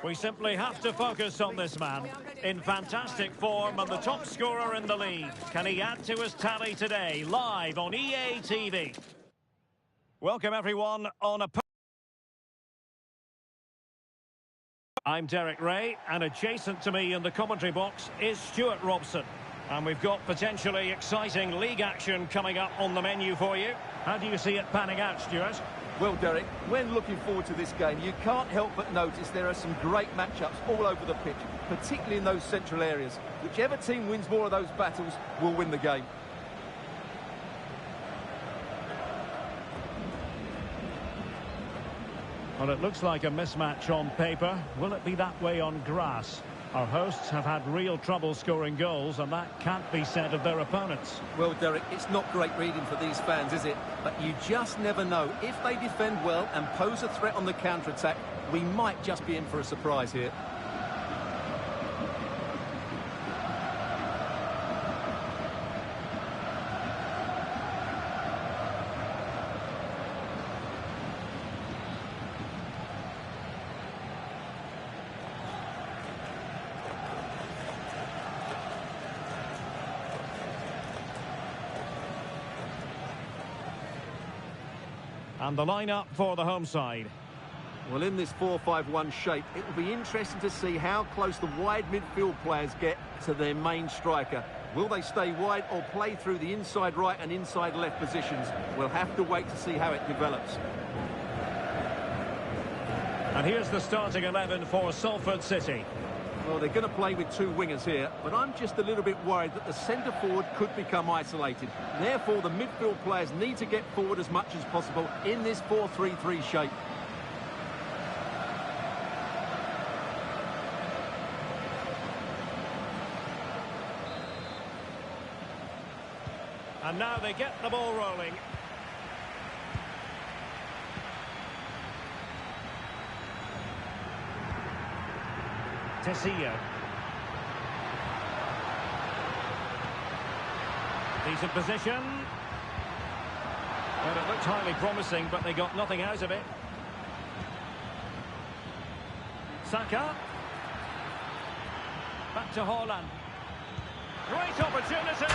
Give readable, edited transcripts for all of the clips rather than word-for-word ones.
We simply have to focus on this man. In fantastic form and the top scorer in the league. Can he add to his tally today? Live on EA TV. Welcome everyone on a... I'm Derek Ray, and adjacent to me in the commentary box is Stuart Robson. And we've got potentially exciting league action coming up on the menu for you. How do you see it panning out, Stuart? Well, Derek, when looking forward to this game, you can't help but notice there are some great matchups all over the pitch, particularly in those central areas. Whichever team wins more of those battles will win the game. Well, it looks like a mismatch on paper. Will it be that way on grass? Our hosts have had real trouble scoring goals, and that can't be said of their opponents. Well, Derek, it's not great reading for these fans, is it? But you just never know. If they defend well and pose a threat on the counter-attack, we might just be in for a surprise here. And the lineup for the home side. Well, in this 4-5-1 shape, it will be interesting to see how close the wide midfield players get to their main striker. Will they stay wide or play through the inside right and inside left positions? We'll have to wait to see how it develops. And here's the starting 11 for Salford City. Well, they're going to play with two wingers here, but I'm just a little bit worried that the centre forward could become isolated. Therefore, the midfield players need to get forward as much as possible in this 4-3-3 shape. And now they get the ball rolling. Tessio. Decent position. Well, it looked highly promising, but they got nothing out of it. Saka. Back to Haaland. Great opportunity.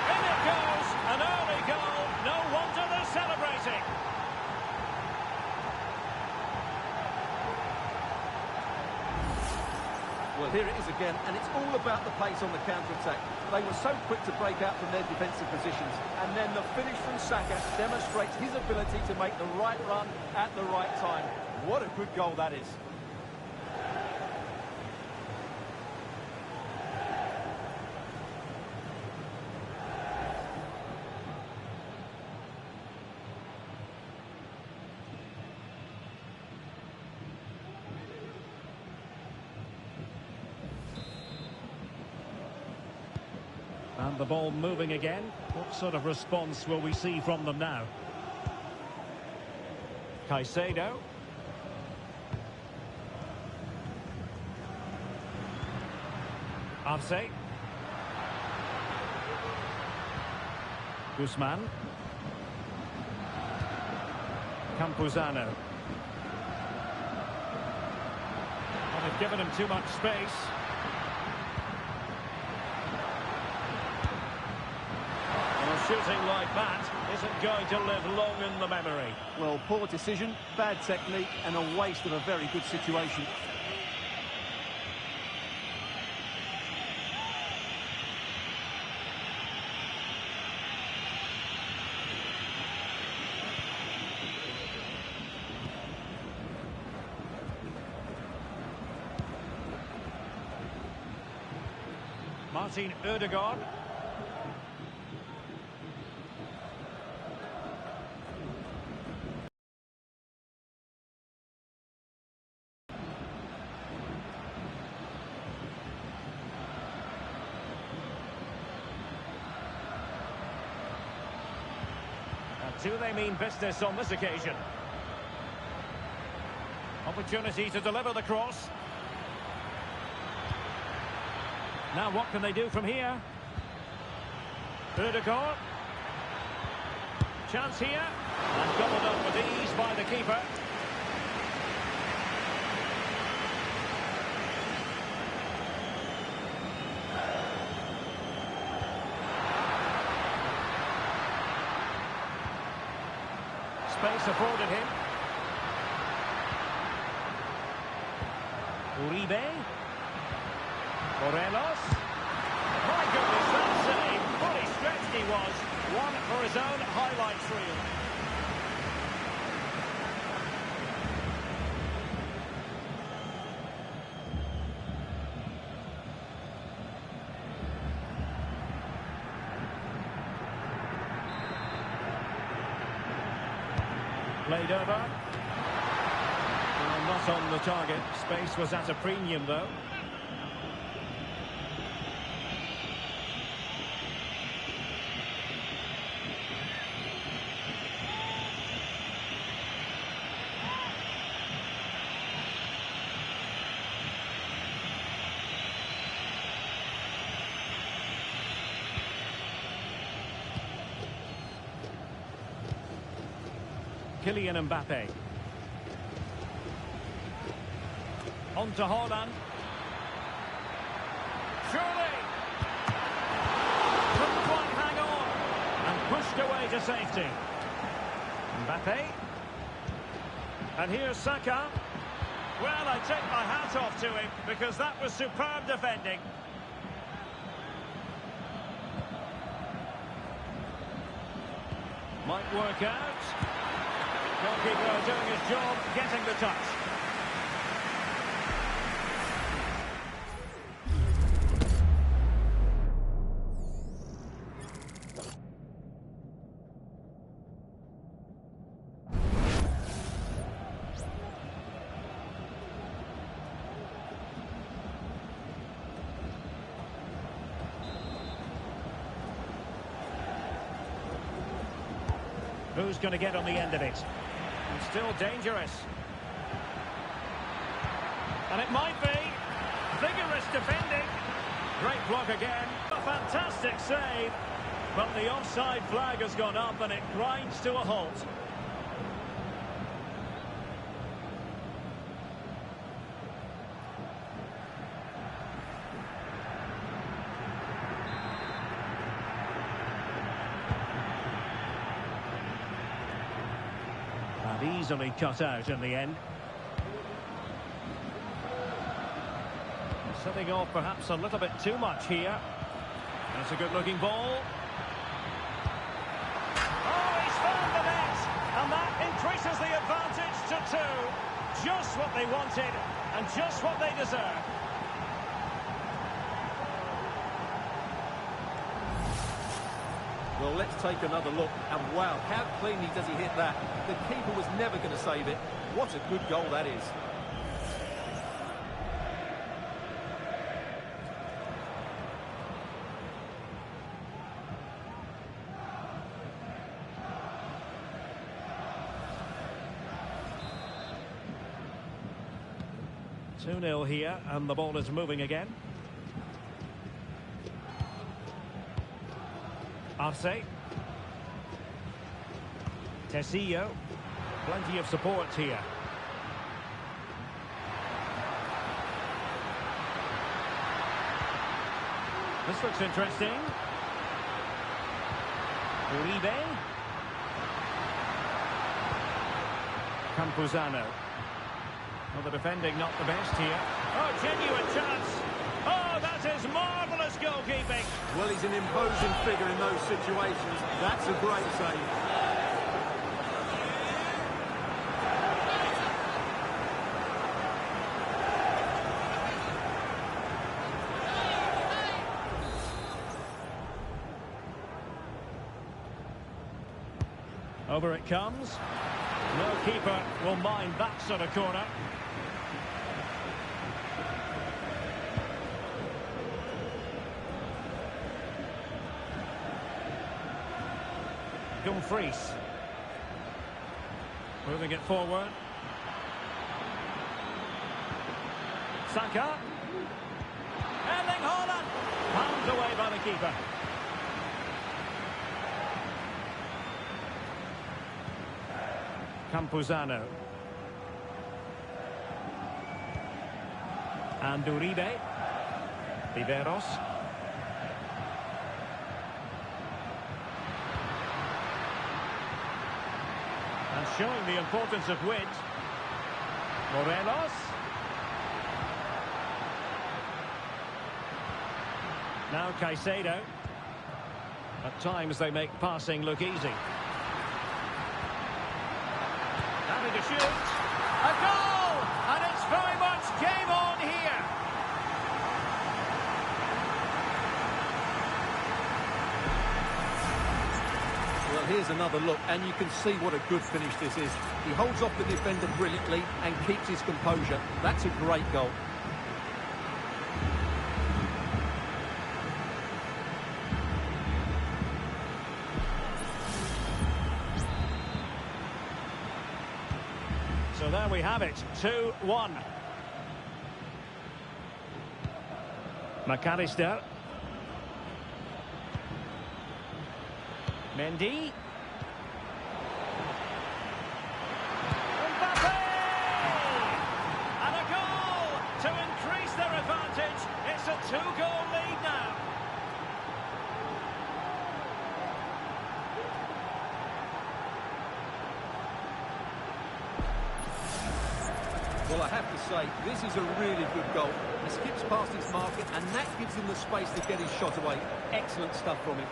In it goes. An early goal. No wonder they're celebrating. Well, here it is again, and it's all about the pace on the counter-attack. They were so quick to break out from their defensive positions, and then the finish from Saka demonstrates his ability to make the right run at the right time. What a good goal that is. And the ball moving again. What sort of response will we see from them now? Caicedo. Arce. Guzman. Campuzano. Well, they've given him too much space. Shooting like that isn't going to live long in the memory. Well, poor decision, bad technique, and a waste of a very good situation. Martin Ødegaard. Do they mean business on this occasion? Opportunity to deliver the cross. Now what can they do from here? Ødegaard. Chance here. And gobbled up with ease by the keeper. space afforded him. Uribe. Morelos. My goodness, that save. Fully stretched he was. One for his own highlights reel. Played over. Well, not on the target. Space was at a premium, though. Kylian Mbappe. On to Haaland. Surely! Couldn't quite hang on. And pushed away to safety. Mbappe. And here's Saka. Well, I take my hat off to him because that was superb defending. Might work out. Goalkeeper doing his job, getting the touch. Who's going to get on the end of it? Still dangerous. And it might be. Vigorous defending. Great block again. A fantastic save. But the offside flag has gone up and it grinds to a halt. Easily cut out in the end. Setting off perhaps a little bit too much here. That's a good looking ball. Oh, he's found the net! And that increases the advantage to 2. Just what they wanted and just what they deserve. Well, let's take another look. And wow, how cleanly does he hit that? The keeper was never going to save it. What a good goal that is. Two 0 here, and the ball is moving again. Arce. Tessillo. Plenty of support here. This looks interesting. Uribe. Campuzano. Well, the defending not the best here. Oh, genuine chance. Oh, that is marvellous goalkeeping. Well, he's an imposing figure in those situations. That's a great save. Over it comes. No keeper will mind that sort of corner. Dumfries. Moving it forward. Saka. Erling Haaland. Pounded away by the keeper. Campuzano. And Uribe. Viveros. And showing the importance of wins. Morelos. Now Caicedo. At times they make passing look easy. Having to shoot. A goal! And it's very much game on here. Well, here's another look, and you can see what a good finish this is. He holds off the defender brilliantly and keeps his composure. That's a great goal. So there we have it, 2-1. McAllister. Mendy. Mbappe! And a goal to increase their advantage. It's a two-goal lead now. Well, I have to say, this is a really good goal. He skips past his marker, and that gives him the space to get his shot away. Excellent stuff from him.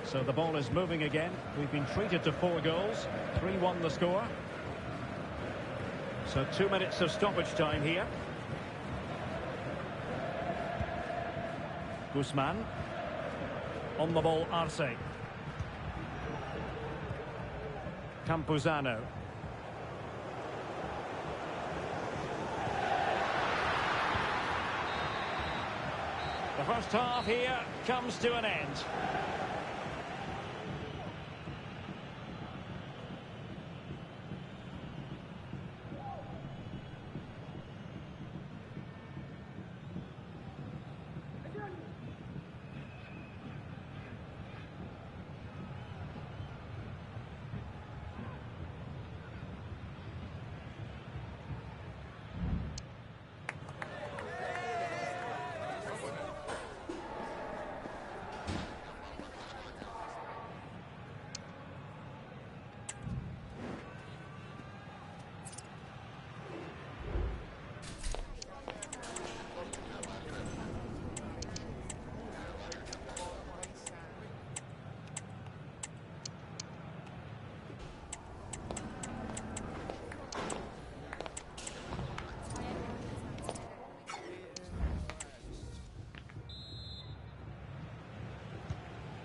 So the ball is moving again. We've been treated to 4 goals. 3-1 the score. So 2 minutes of stoppage time here. Guzman. On the ball, Arce. Campuzano. The first half here comes to an end.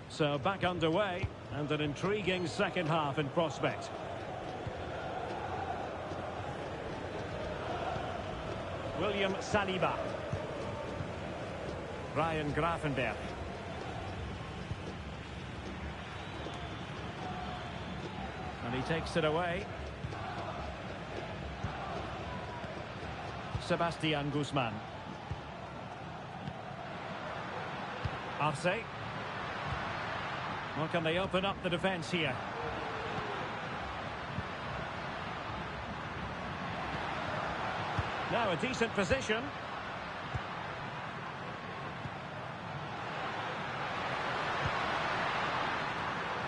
So back underway, and an intriguing second half in prospect. William Saliba. Ryan Gravenberch. And he takes it away. Sebastian Guzman. Arce. Well, can they open up the defence here? Now a decent position.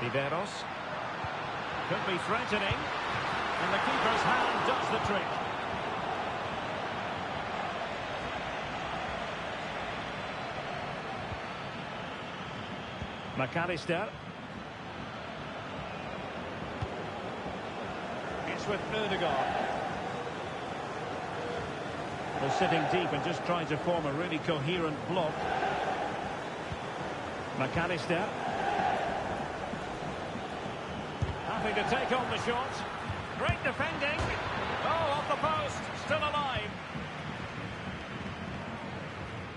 Viveros. Could be threatening. And the keeper's hand does the trick. McAllister. It's with Ødegaard. Well, sitting deep and just trying to form a really coherent block. McAllister. Having to take on the shot. Great defending. Oh, off the post. Still alive.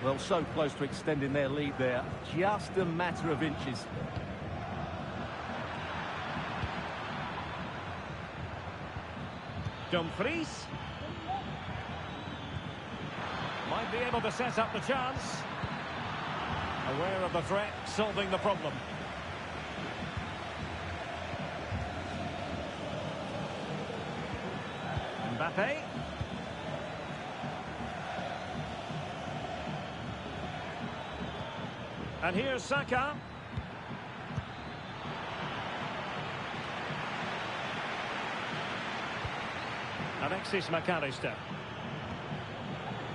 Well, so close to extending their lead there. Just a matter of inches. Dumfries. Might be able to set up the chance. Aware of the threat, solving the problem. Mbappe. And here's Saka. Alexis McAllister.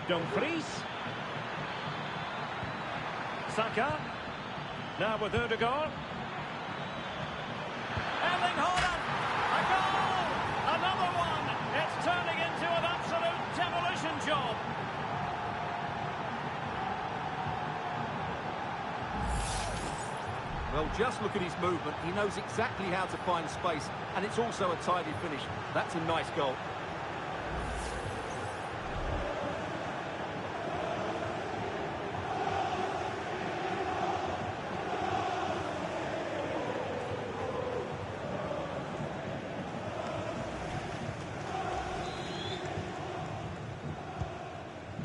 Dumfries. Saka. Now with Ødegaard. Erling Haaland. A goal! Another one! It's turning into an absolute demolition job. Well, just look at his movement. He knows exactly how to find space, and it's also a tidy finish. That's a nice goal.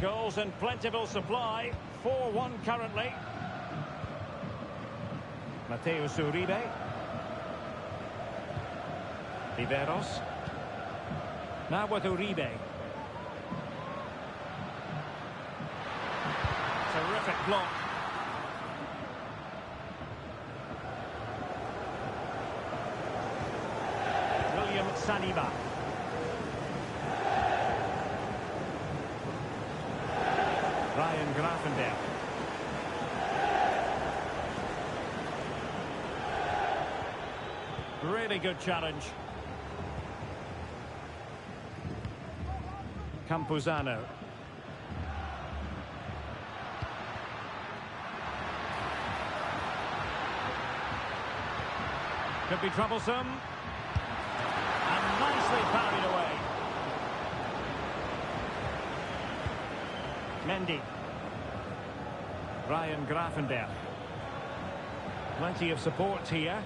Goals in plentiful supply. 4-1 currently. Mateus Uribe. Riveros. Now with Uribe. Terrific block. William Saliba. Ryan Gravenberch. Really good challenge. Campuzano. Could be troublesome. And nicely parried away. Mendy. Ryan Gravenberch. Plenty of support here.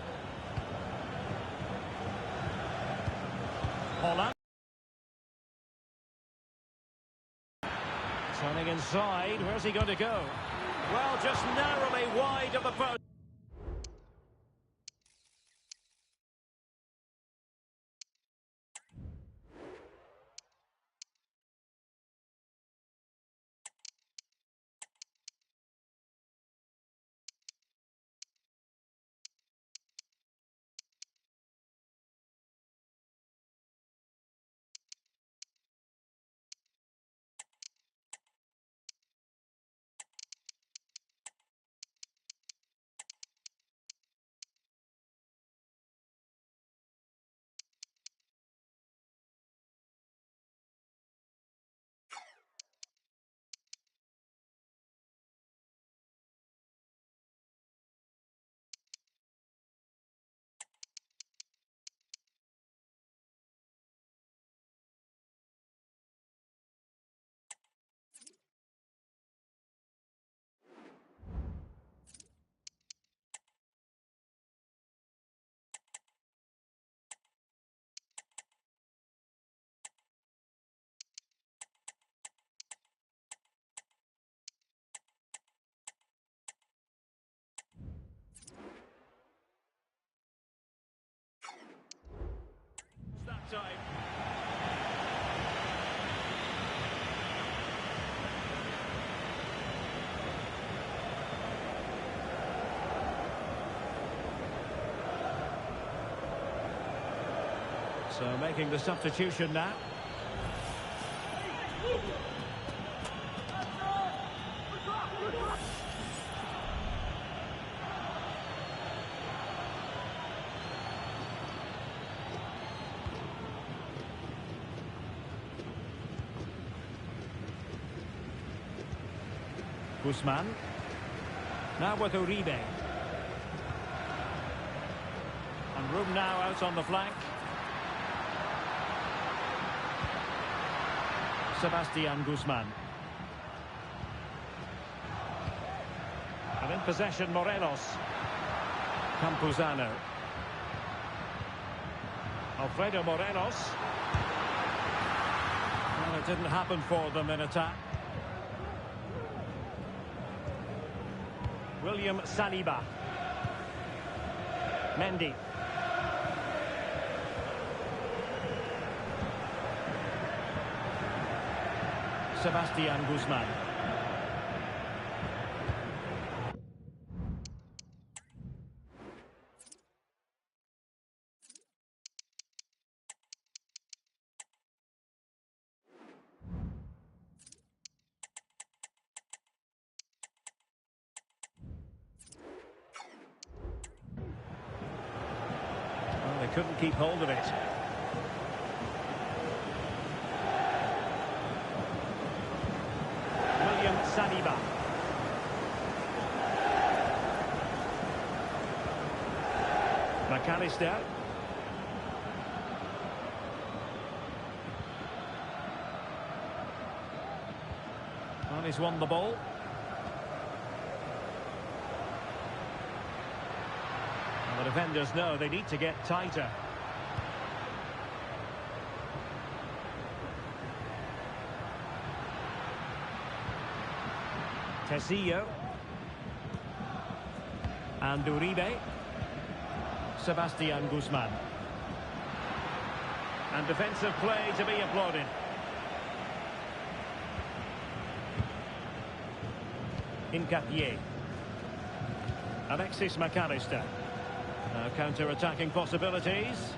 Holland. Turning inside. Where's he going to go? Well, just narrowly wide of the post. That time. So making the substitution now. Guzman. Now with Uribe. And room now out on the flank. Sebastian Guzman. And in possession, Morelos. Campuzano. Alfredo Morelos. Well, it didn't happen for them in attack. William Saliba. Mendy. Sebastian Guzman. couldn't keep hold of it. William Saliba. McAllister. And he's won the ball. And the defenders know they need to get tighter. Tecillo. And Uribe. Sebastian Guzman. And defensive play to be applauded. Nketiah. Alexis McAllister. Now counter-attacking possibilities.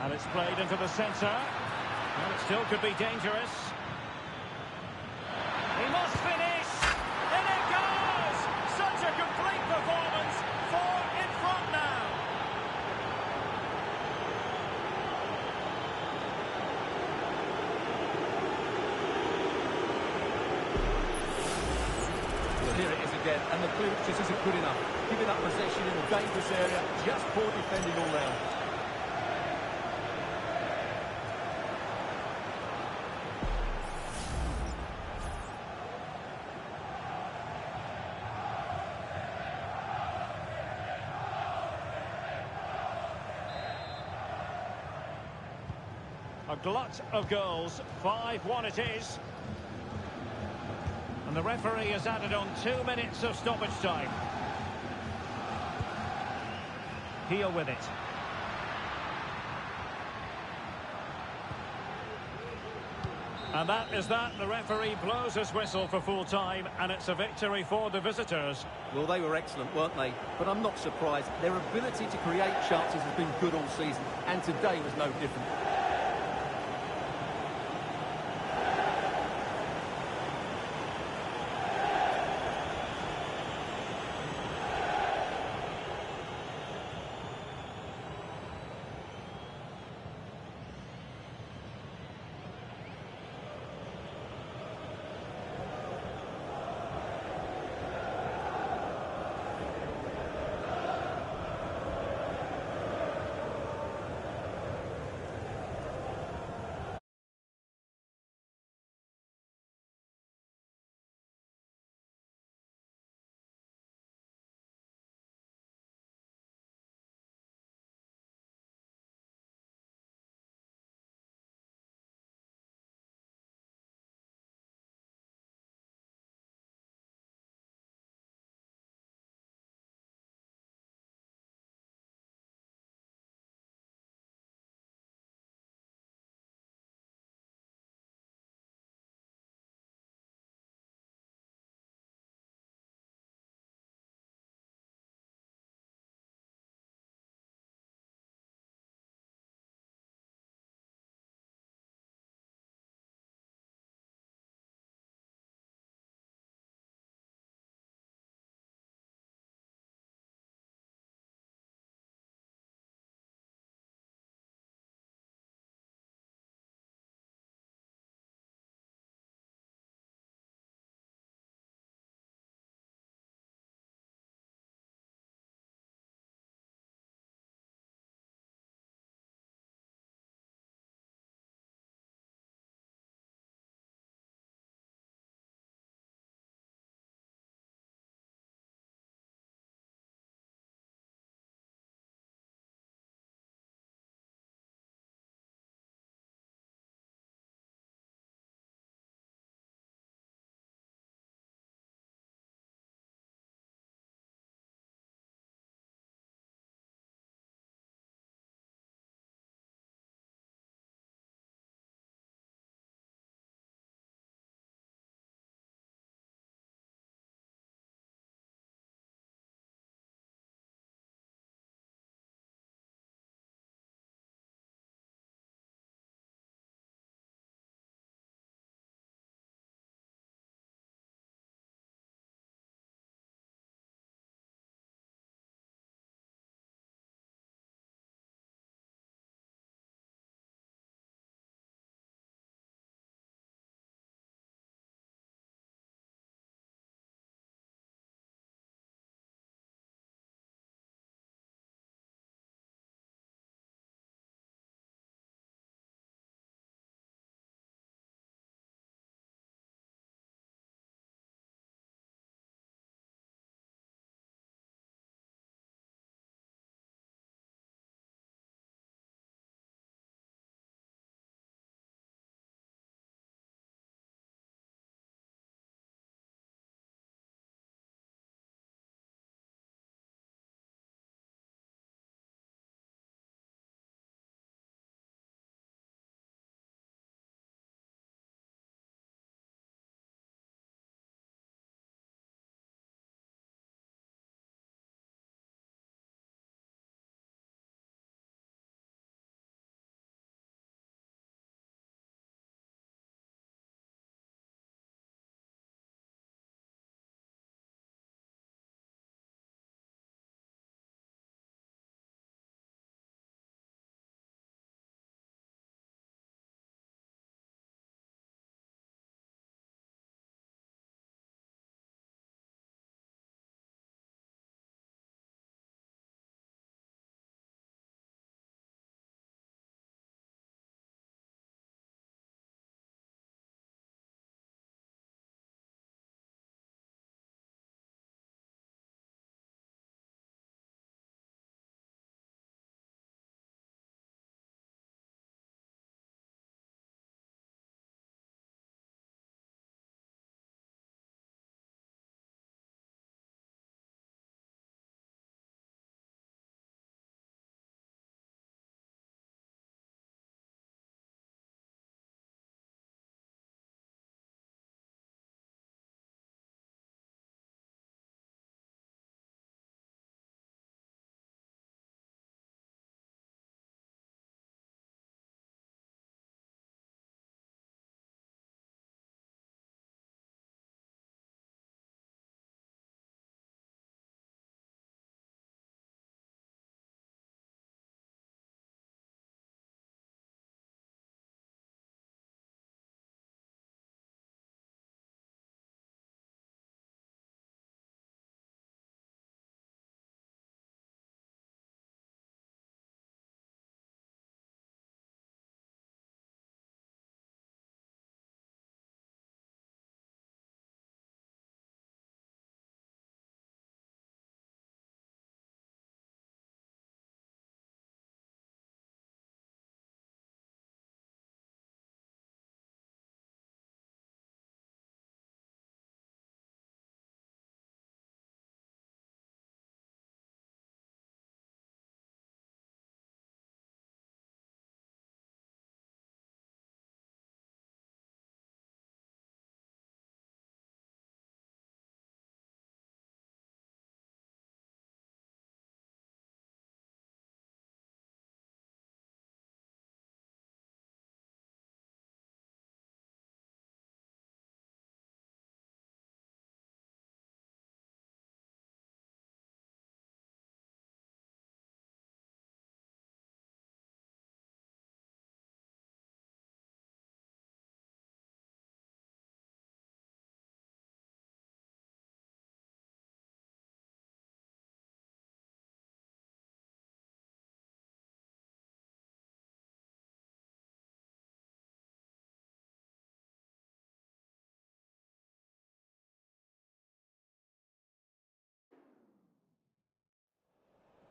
And it's played into the centre. And it still could be dangerous. He must finish! In it goes! Such a complete performance. 4 in front now. Well, here it is again, and the clearance just isn't good enough. Giving up possession in a dangerous area, just poor defending all round. A glut of goals, 5-1 it is. And the referee has added on 2 minutes of stoppage time. Heel with it. And that is that. The referee blows his whistle for full time, and it's a victory for the visitors. Well, they were excellent, weren't they? But I'm not surprised. Their ability to create chances has been good all season, and today was no different.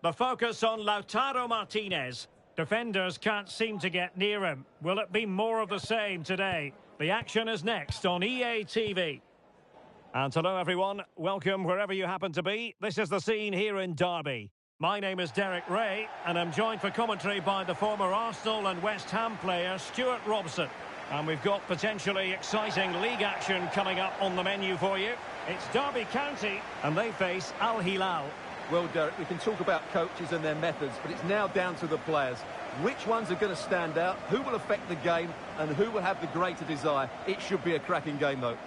The focus on Lautaro Martinez. Defenders can't seem to get near him. Will it be more of the same today? The action is next on EA TV. And hello everyone, welcome wherever you happen to be. This is the scene here in Derby. My name is Derek Ray, and I'm joined for commentary by the former Arsenal and West Ham player Stuart Robson. And we've got potentially exciting league action coming up on the menu for you. It's Derby County, and they face Al Hilal. Well, Derek, we can talk about coaches and their methods, but it's now down to the players. Which ones are going to stand out, who will affect the game, and who will have the greater desire? It should be a cracking game, though.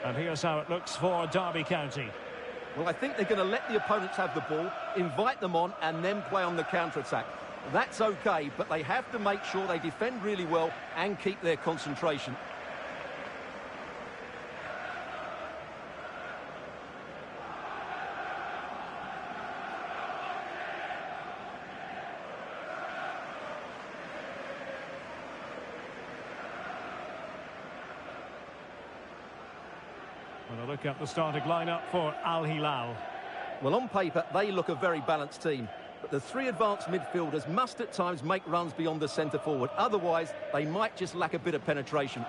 And here's how it looks for Derby County. Well, I think they're going to let the opponents have the ball, invite them on, and then play on the counter-attack. That's okay, but they have to make sure they defend really well and keep their concentration. And a look at the starting lineup for Al Hilal. Well, on paper, they look a very balanced team. But the three advanced midfielders must at times make runs beyond the centre-forward. Otherwise, they might just lack a bit of penetration.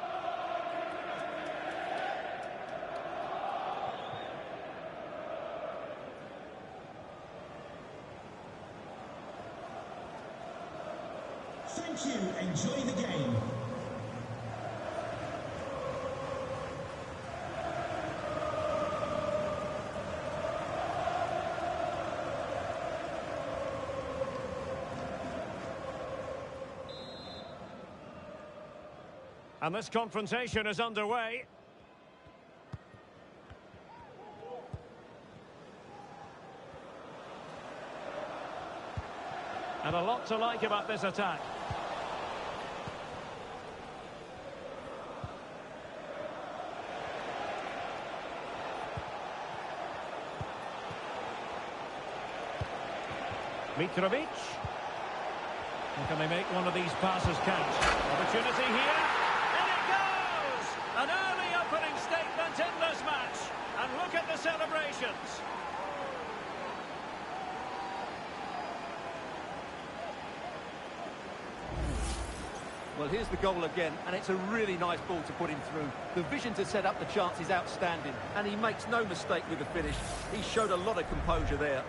Thank you. Enjoy the game. And this confrontation is underway. And a lot to like about this attack. Mitrovic. And can they make one of these passes count? Opportunity here. An early opening statement in this match. And look at the celebrations. Well, here's the goal again, and it's a really nice ball to put him through. The vision to set up the chance is outstanding, and he makes no mistake with the finish. He showed a lot of composure there.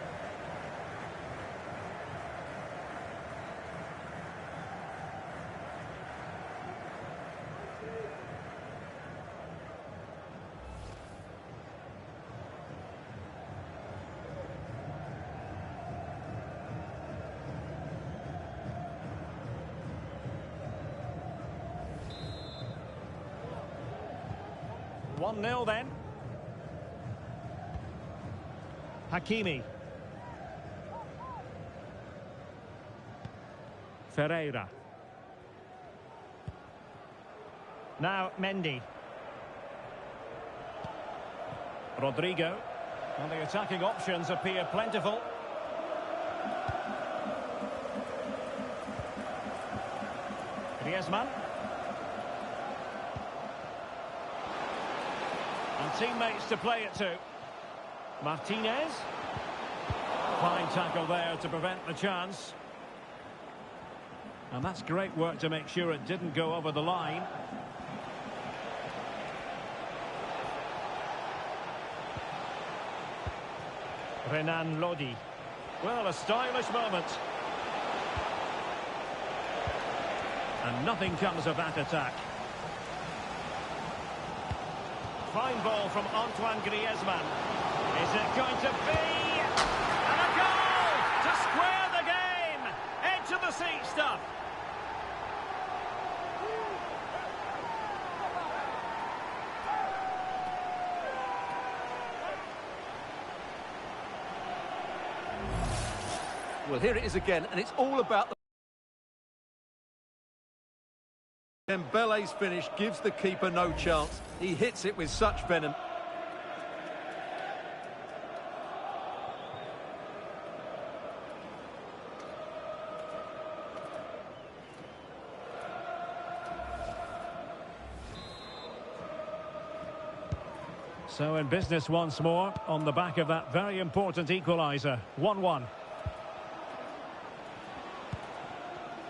One 0 then. Hakimi. Ferreira. Now Mendy. Rodrigo. And the attacking options appear plentiful. Griezmann. And teammates to play it to. Martinez. Fine tackle there to prevent the chance. And that's great work to make sure it didn't go over the line. Renan Lodi. Well, a stylish moment. And nothing comes of that attack. Fine ball from Antoine Griezmann. Is it going to be? And a goal to square the game. Edge of the seat stuff. Well, here it is again, and it's all about the... Dembele's finish gives the keeper no chance. He hits it with such venom. So in business once more on the back of that very important equaliser. 1-1.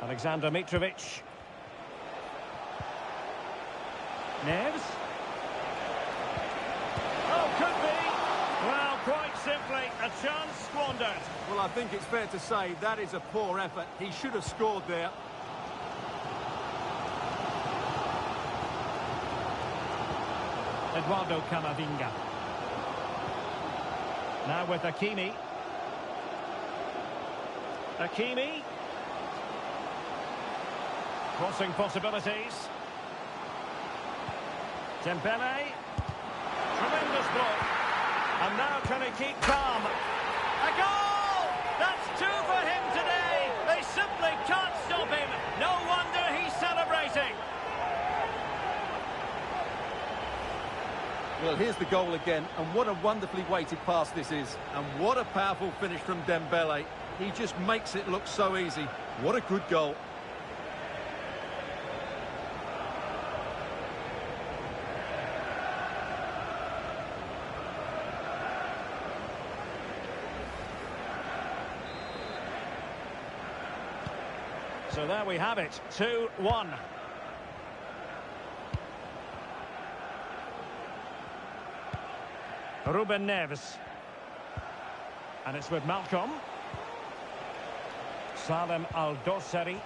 Alexander Mitrovic. Neves. Oh, could be. Well, quite simply, a chance squandered. Well, I think it's fair to say that is a poor effort. He should have scored there. Eduardo Camavinga. Now with Hakimi. Hakimi. Crossing possibilities. Dembele. Tremendous blow. And now can he keep calm? A goal! That's 2 for him today. They simply can't stop him. No wonder he's celebrating. Well, here's the goal again, and what a wonderfully weighted pass this is. And what a powerful finish from Dembele. He just makes it look so easy. What a good goal. So there we have it, 2-1. Ruben Neves. And it's with Malcolm. Salem Al-Dossari.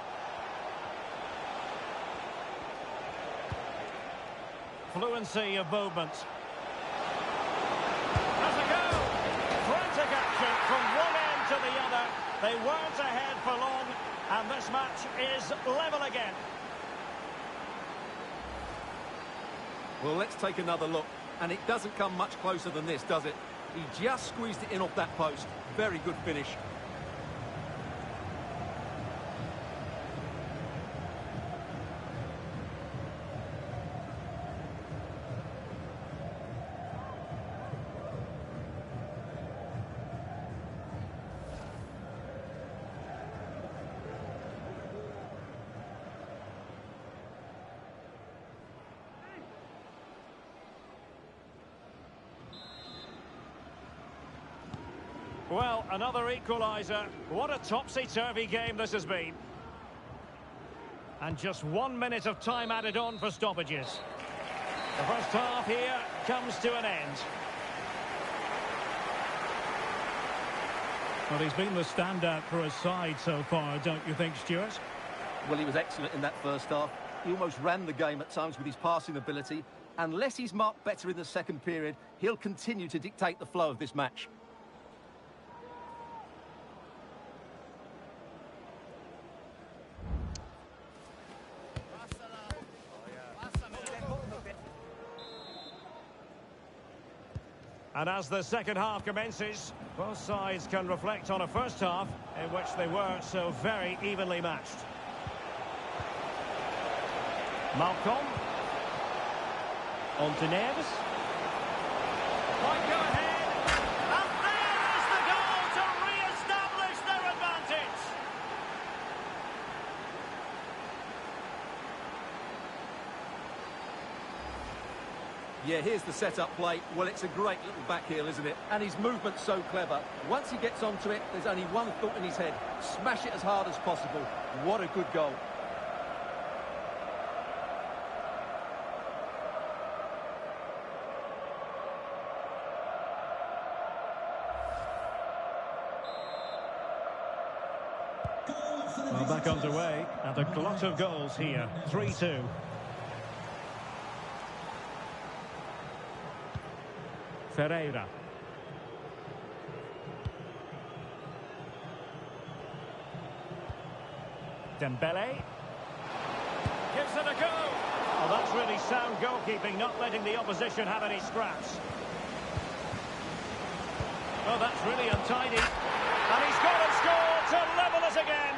Fluency of movement. Has a go! Frantic action from one end to the other. They weren't ahead for long, and this match is level again. Well, let's take another look. And it doesn't come much closer than this, does it? He just squeezed it in off that post. Very good finish. Well, another equaliser. What a topsy-turvy game this has been. And just 1 minute of time added on for stoppages. The first half here comes to an end. Well, he's been the standout for his side so far, don't you think, Stuart? Well, he was excellent in that first half. He almost ran the game at times with his passing ability. Unless he's marked better in the second period, he'll continue to dictate the flow of this match. And as the second half commences, both sides can reflect on a first half in which they were so very evenly matched. Malcolm. On to Neves. Might go ahead. And there is the goal to re-establish their advantage. Yeah, here's the set-up play. Well, it's a great little back heel, isn't it? And his movement's so clever. Once he gets onto it, there's only one thought in his head. Smash it as hard as possible. What a good goal. Well, back underway, and a glut of goals here. 3-2. Ferreira. Dembele. Gives it a go. Well, that's really sound goalkeeping, not letting the opposition have any scraps. Oh, that's really untidy. And he's got it scored to level us again.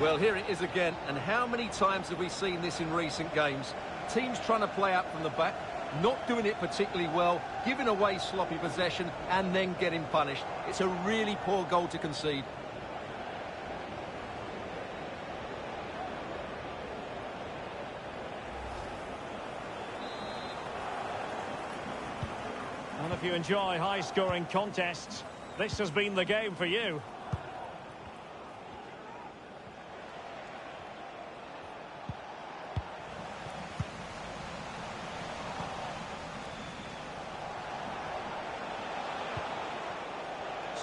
Well, here it is again, and how many times have we seen this in recent games? Teams trying to play out from the back, Not doing it particularly well, giving away sloppy possession and then getting punished. It's a really poor goal to concede. And if you enjoy high-scoring contests, this has been the game for you.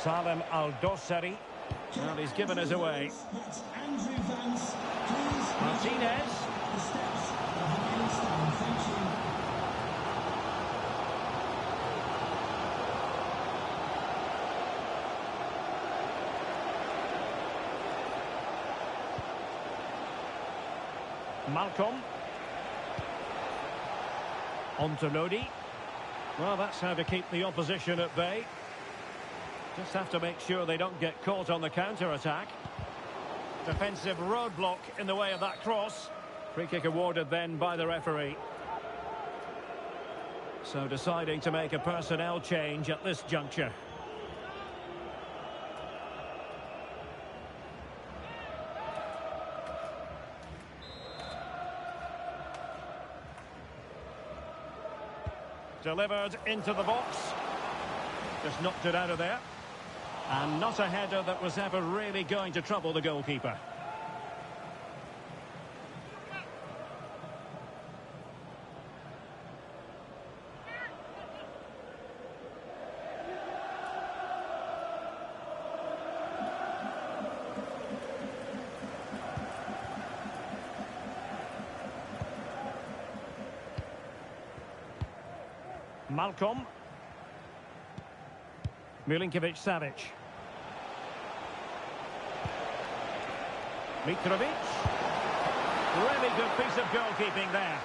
Salem Al-Dossari. And he's given us away. Martinez. Malcolm. On to Lodi. Well, that's how to keep the opposition at bay. Just have to make sure they don't get caught on the counter-attack. Defensive roadblock in the way of that cross. Free kick awarded then by the referee. So deciding to make a personnel change at this juncture. Delivered into the box. Just knocked it out of there. And not a header that was ever really going to trouble the goalkeeper. Malcolm. Milinkovic-Savic. Mitrovic. Really good piece of goalkeeping there.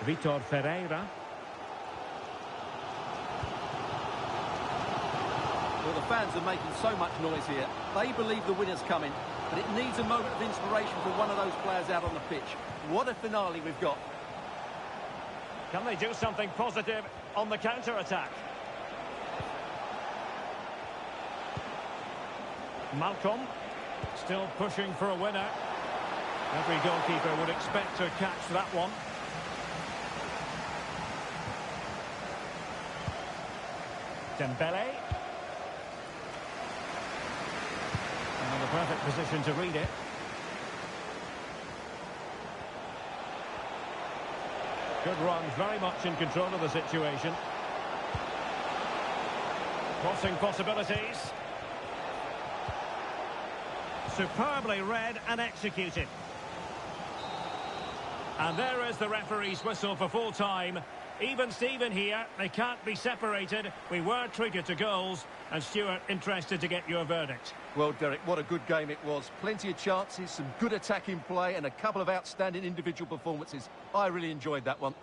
Vitor Ferreira. Well, the fans are making so much noise here. They believe the winner's coming, but it needs a moment of inspiration for one of those players out on the pitch. What a finale we've got. Can they do something positive on the counter-attack? Malcolm, still pushing for a winner. Every goalkeeper would expect to catch that one. Dembele. And the perfect position to read it. Good run, very much in control of the situation. Crossing possibilities. Superbly read and executed. And there is the referee's whistle for full time. Even Steven here, they can't be separated. We were treated to goals. And Stuart, interested to get your verdict. Well, Derek, what a good game it was. Plenty of chances, some good attacking play and a couple of outstanding individual performances. I really enjoyed that one.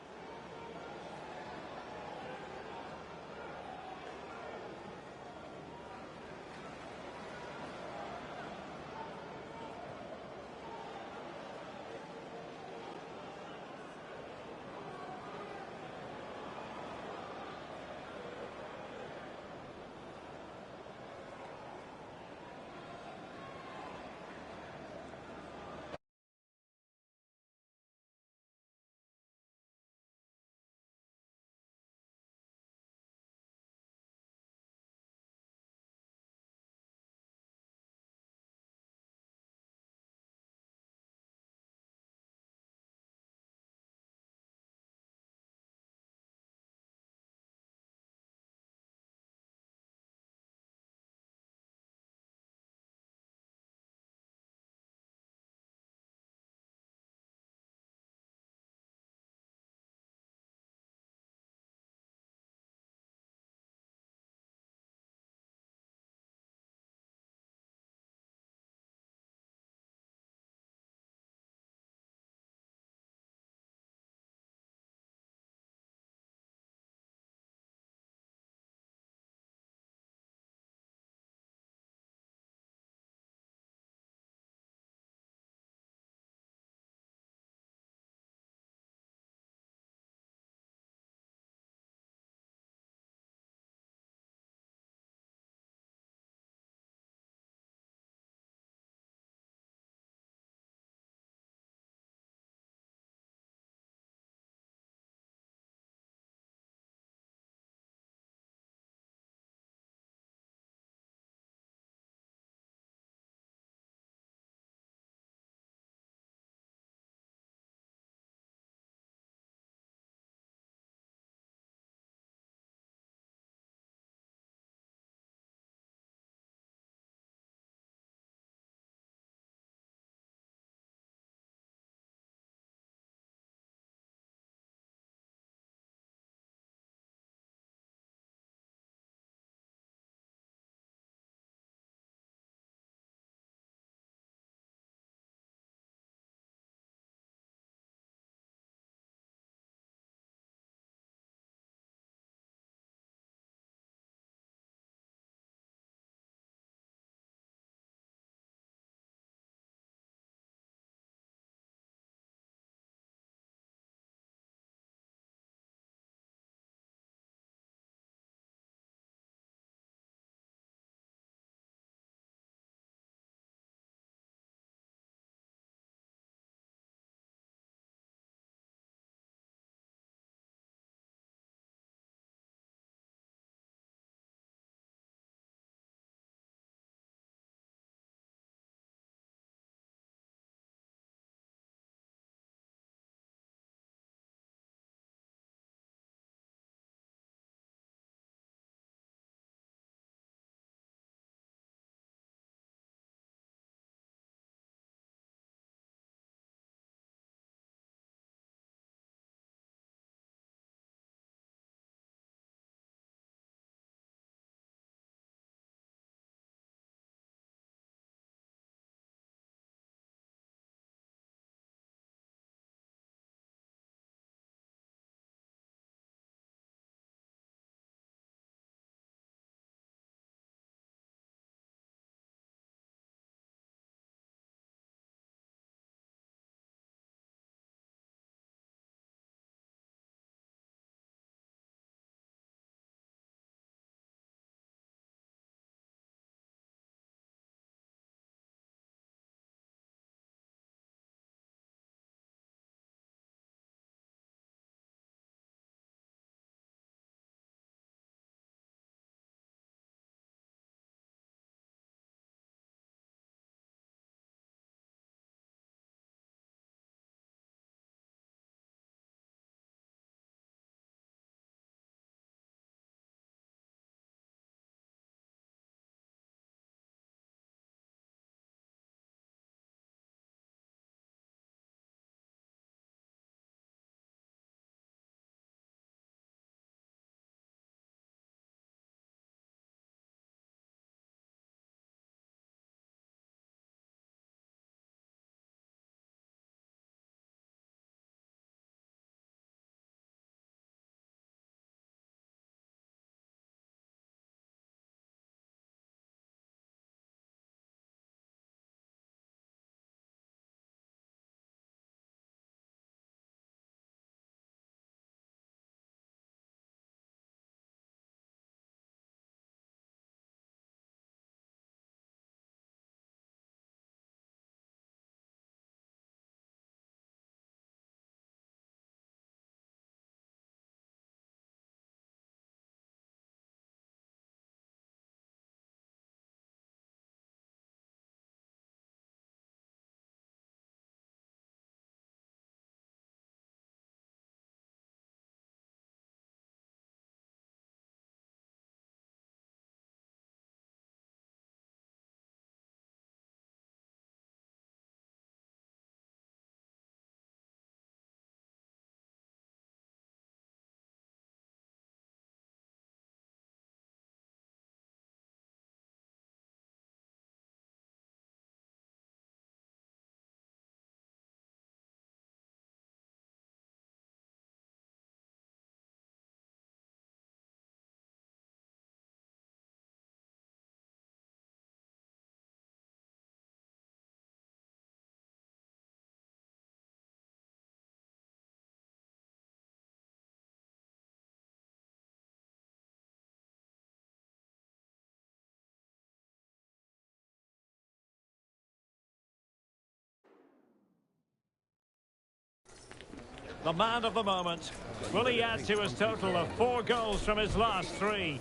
the man of the moment. Will he add to his total of 4 goals from his last 3?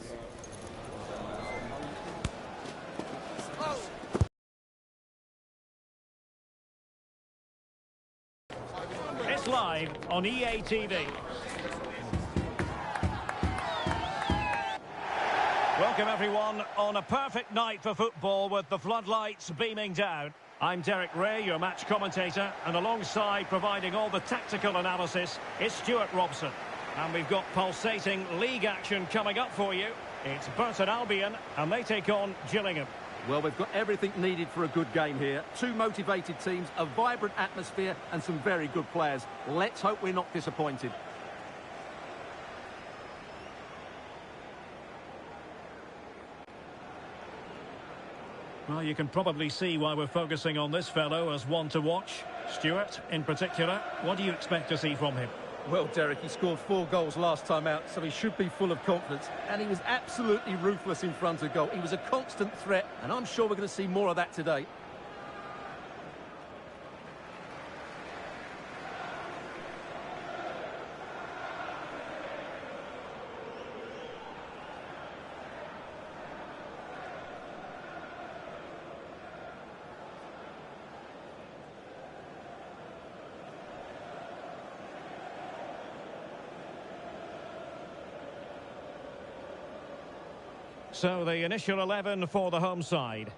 It's live on EA TV. Welcome everyone on a perfect night for football with the floodlights beaming down. I'm Derek Ray, your match commentator, and alongside providing all the tactical analysis is Stuart Robson. And we've got pulsating league action coming up for you. It's Burton Albion, and they take on Gillingham. Well, we've got everything needed for a good game here. 2 motivated teams, a vibrant atmosphere, and some very good players. Let's hope we're not disappointed. Well, you can probably see why we're focusing on this fellow as one to watch. Stuart, in particular, what do you expect to see from him? Well, Derek, he scored 4 goals last time out, so he should be full of confidence. And he was absolutely ruthless in front of goal. He was a constant threat, and I'm sure we're going to see more of that today. So the initial 11 for the home side.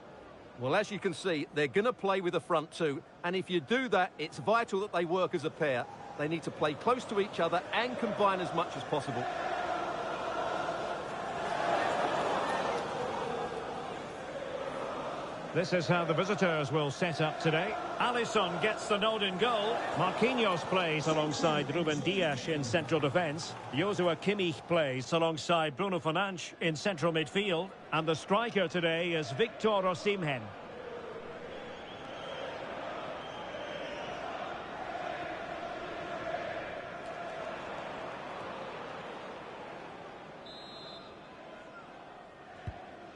Well, as you can see, they're going to play with the front 2. And if you do that, it's vital that they work as a pair. They need to play close to each other and combine as much as possible. This is how the visitors will set up today. Alisson gets the nod in goal. Marquinhos plays alongside Ruben Dias in central defence. Joshua Kimmich plays alongside Bruno Fernandes in central midfield. And the striker today is Victor Osimhen.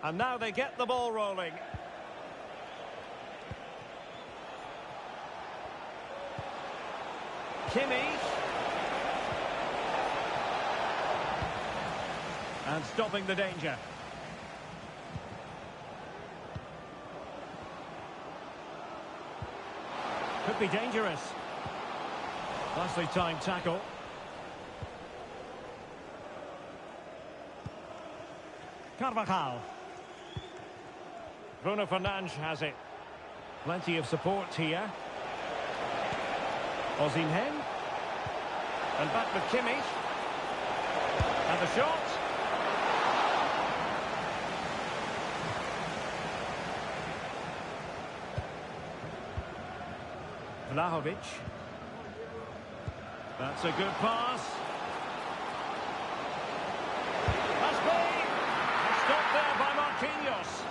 And now they get the ball rolling. Kimmich. And stopping the danger. Could be dangerous. Nicely timed tackle. Carvajal. Bruno Fernandes has it. Plenty of support here. Osimhen. And back with Kimmich. And the shot. Vlahovic. That's a good pass. Must be. Stopped there by Marquinhos.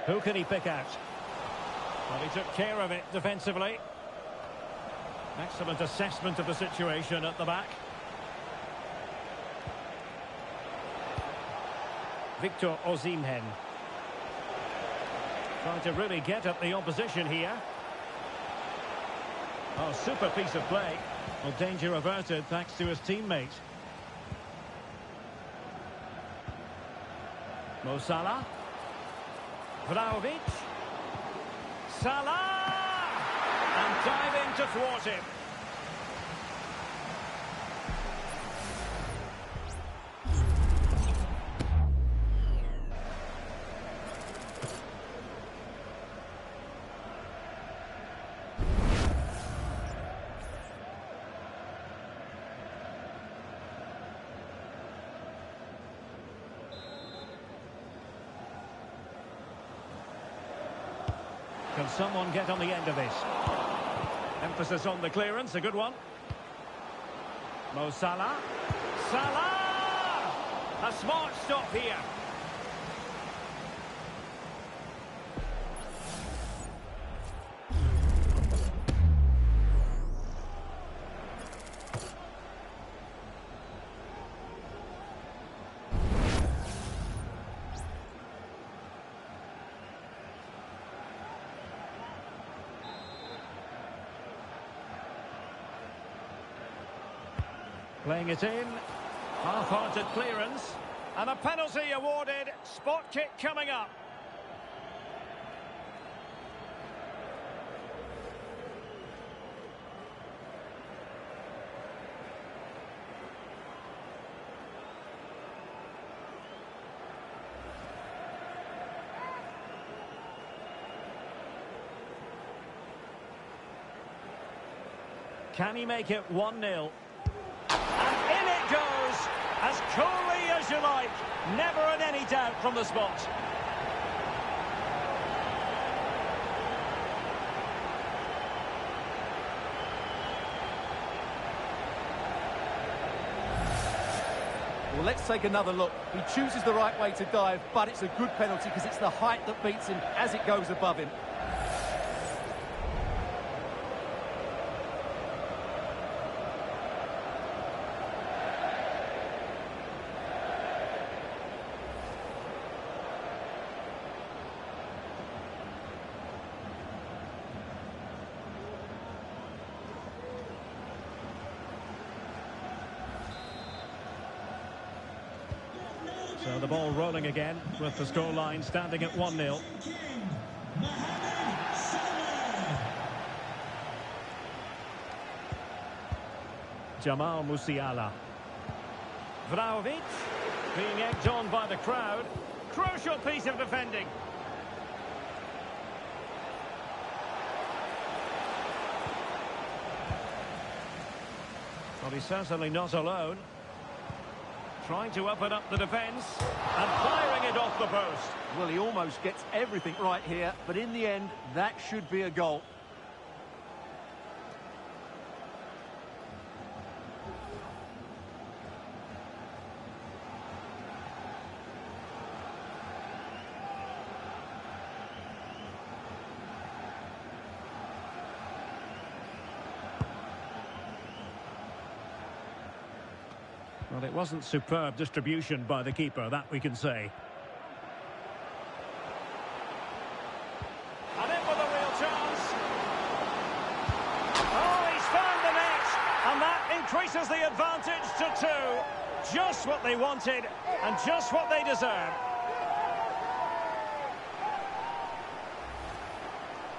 Who can he pick out? Well, he took care of it defensively. Excellent assessment of the situation at the back. Victor Osimhen. Trying to really get at the opposition here. Oh, super piece of play. Well, danger averted thanks to his teammate. Mo Salah. Vlahovic. Salah! And diving to thwart him. Can someone get on the end of this? Emphasis on the clearance, a good one. Mo Salah. Salah! A smart stop here. Playing it in. Half-hearted clearance. And a penalty awarded. Spot kick coming up. Can he make it 1-0? And in it goes, as coolly as you like. Never in any doubt from the spot. Well, let's take another look. He chooses the right way to dive, but it's a good penalty because it's the height that beats him as it goes above him. So the ball rolling again with the scoreline standing at 1-0. Jamal Musiala. Vlahovic being egged on by the crowd. Crucial piece of defending. Well, he's certainly not alone. Trying to open up the defence and firing it off the post. Well, he almost gets everything right here, but in the end, that should be a goal. Well, it wasn't superb distribution by the keeper, that we can say. And in with a real chance. Oh, he's found the net. And that increases the advantage to 2. Just what they wanted and just what they deserve.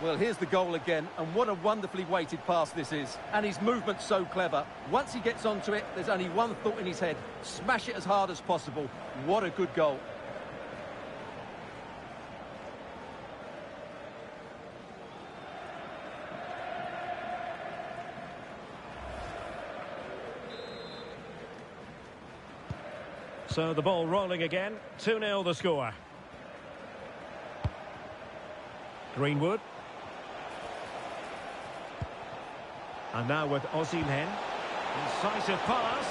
Well, here's the goal again, and what a wonderfully weighted pass this is. And his movement's so clever. Once he gets onto it, there's only one thought in his head. Smash it as hard as possible. What a good goal. So the ball rolling again. 2-0 the score. Greenwood. And now with Osimhen. Incisive pass.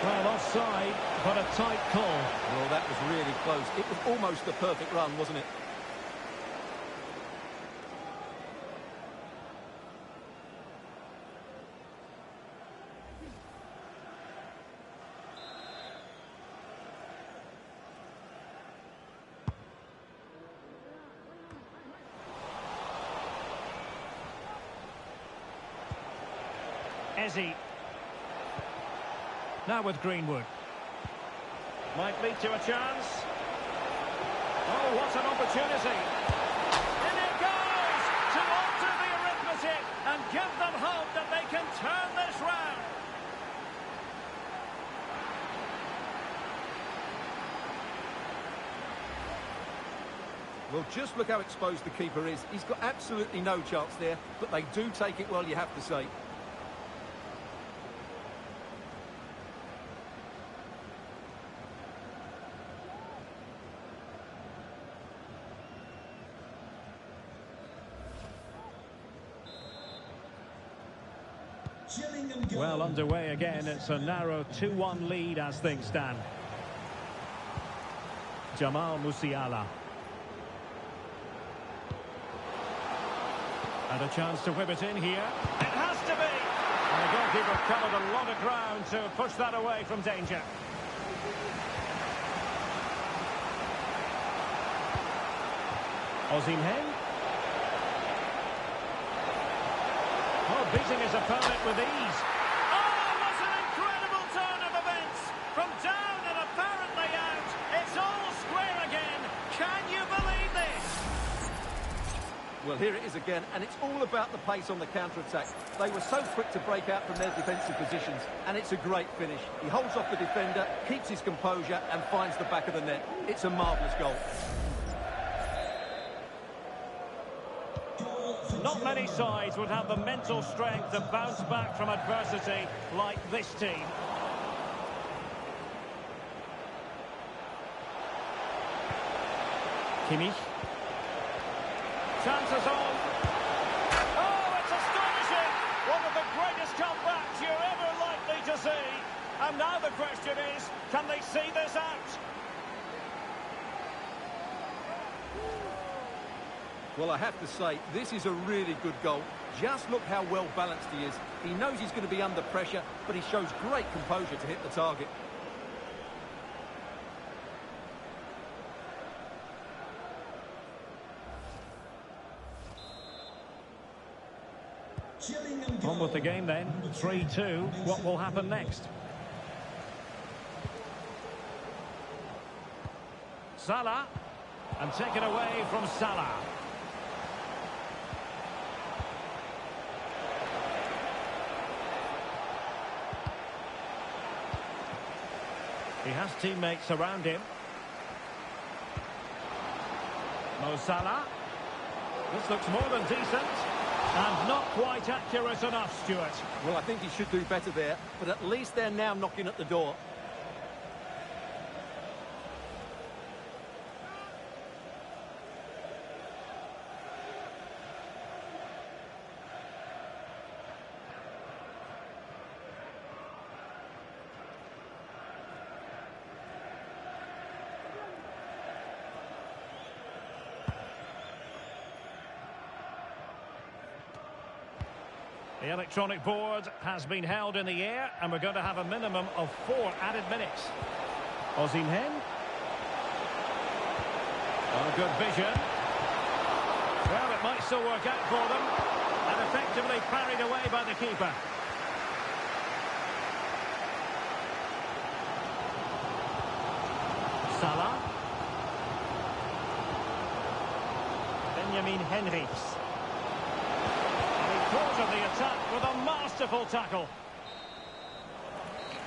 Well, offside, but a tight call. Well, that was really close. It was almost a perfect run, wasn't it? Ezzy. Now with Greenwood. Might lead to a chance. Oh, what an opportunity. In it goes to alter the arithmetic and give them hope that they can turn this round. Well, just look how exposed the keeper is. He's got absolutely no chance there, but they do take it well, you have to say. Well, underway again. It's a narrow 2-1 lead as things stand. Jamal Musiala. And a chance to whip it in here. It has to be! And the goalkeeper covered a lot of ground to push that away from danger. Osimhen. Oh, beating his opponent with ease. Oh, what an incredible turn! Well, here it is again, and it's all about the pace on the counter-attack. They were so quick to break out from their defensive positions, and it's a great finish. He holds off the defender, keeps his composure, and finds the back of the net. It's a marvellous goal. Not many sides would have the mental strength to bounce back from adversity like this team. Kimmich. Chances on. Oh, it's astonishing! One of the greatest comebacks you're ever likely to see. And now the question is, can they see this out? Well, I have to say, this is a really good goal. Just look how well balanced he is. He knows he's going to be under pressure, but he shows great composure to hit the target. On with the game then, 3-2. What will happen next? Salah, and taken away from Salah. He has teammates around him. Mo Salah. This looks more than decent. And not quite accurate enough, Stuart. Well, I think he should do better there, but at least they're now knocking at the door. The electronic board has been held in the air, and we're going to have a minimum of 4 added minutes. Osimhen. Oh, good vision. Well, it might still work out for them. And effectively parried away by the keeper. Salah. Benjamin Henrichs. Of the attack with a masterful tackle.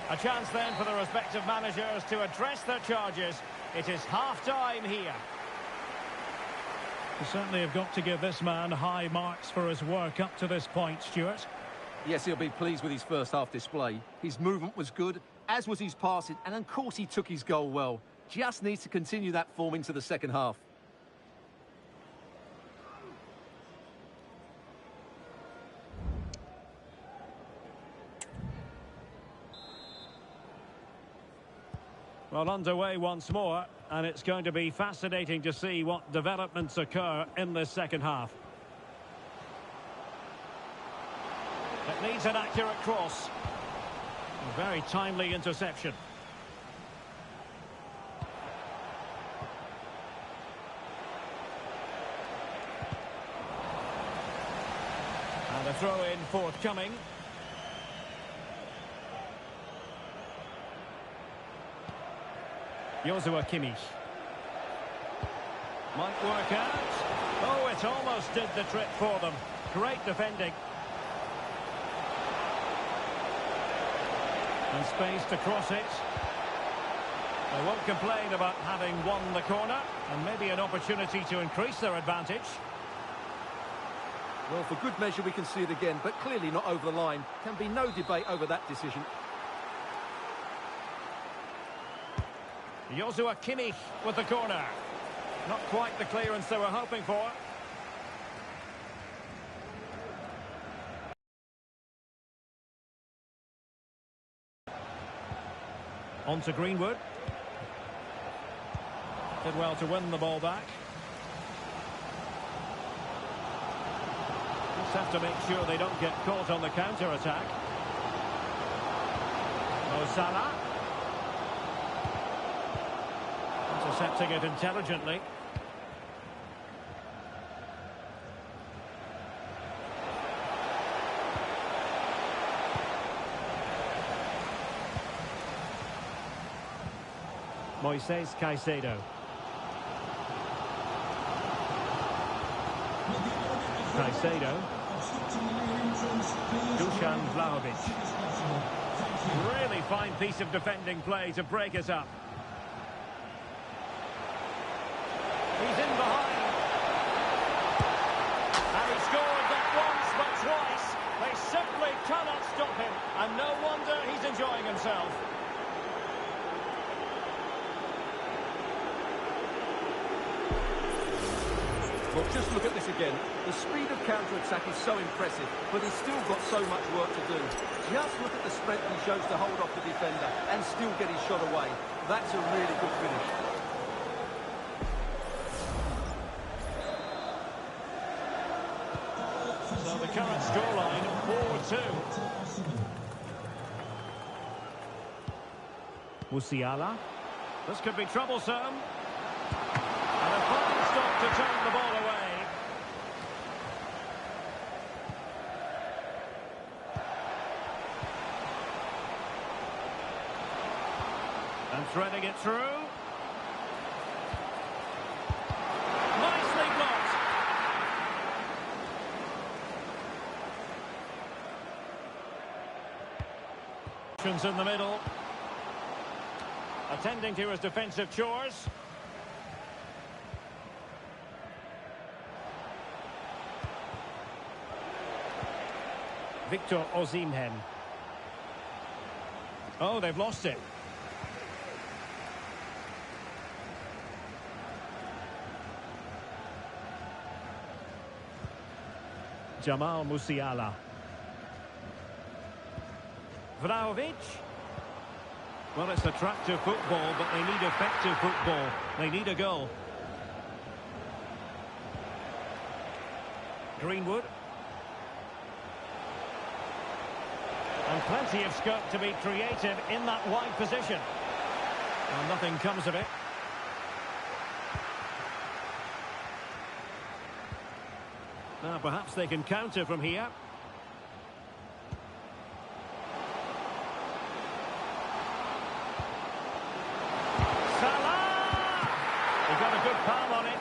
A chance then for the respective managers to address their charges. It is half-time here. You certainly have got to give this man high marks for his work up to this point, Stuart. Yes, he'll be pleased with his first half display. His movement was good, as was his passing, and of course he took his goal well. Just needs to continue that form into the second half. Well, underway once more, and it's going to be fascinating to see what developments occur in this second half. It needs an accurate cross. A very timely interception. And a throw-in forthcoming. Joshua Kimmich. Might work out. Oh, it almost did the trick for them. Great defending. And space to cross it. They won't complain about having won the corner, and maybe an opportunity to increase their advantage. Well, for good measure, we can see it again, but clearly not over the line. Can be no debate over that decision. Joshua Kimmich with the corner. Not quite the clearance they were hoping for. On to Greenwood. Did well to win the ball back. Just have to make sure they don't get caught on the counter-attack. Mo Salah. Intercepting it intelligently. Moises Caicedo. Caicedo. Dusan Vlahovic. Really fine piece of defending play to break us up. He's in behind. And he scored not once but twice. They simply cannot stop him. And no wonder he's enjoying himself. Well, just look at this again. The speed of counter-attack is so impressive, but he's still got so much work to do. Just look at the strength he shows to hold off the defender and still get his shot away. That's a really good finish. So the current scoreline, 4-2. Musiala. This could be troublesome. And a fine stop to turn the ball away. And threading it through. Nicely blocked. In the middle. Attending to his defensive chores. Victor Osimhen. Oh, they've lost it. Jamal Musiala. Vlahovic. Well, it's attractive football, but they need effective football. They need a goal. Greenwood. And plenty of scope to be creative in that wide position. Well, nothing comes of it. Now, perhaps they can counter from here. Salah! He got a good palm on it.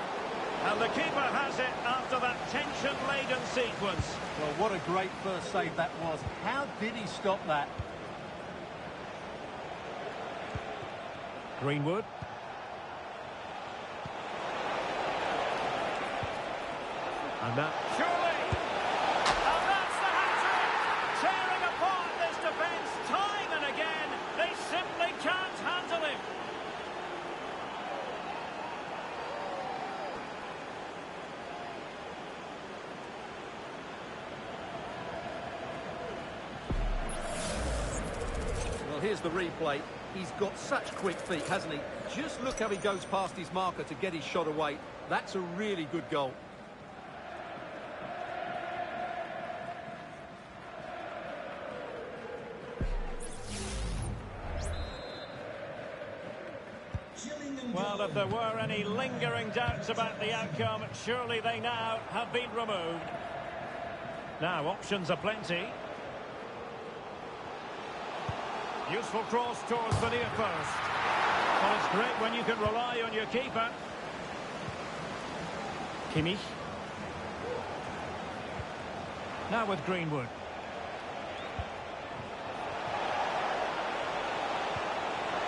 And the keeper has it after that tension-laden sequence. Well, what a great first save that was. How did he stop that? Greenwood. And that... Surely! And that's the hat-trick! Tearing apart this defence time and again. They simply can't handle him. Well, here's the replay. He's got such quick feet, hasn't he? Just look how he goes past his marker to get his shot away. That's a really good goal. Well, if there were any lingering doubts about the outcome, surely they now have been removed. Now, options are plenty. Useful cross towards the near post. Well, it's great when you can rely on your keeper. Kimmich. Now with Greenwood.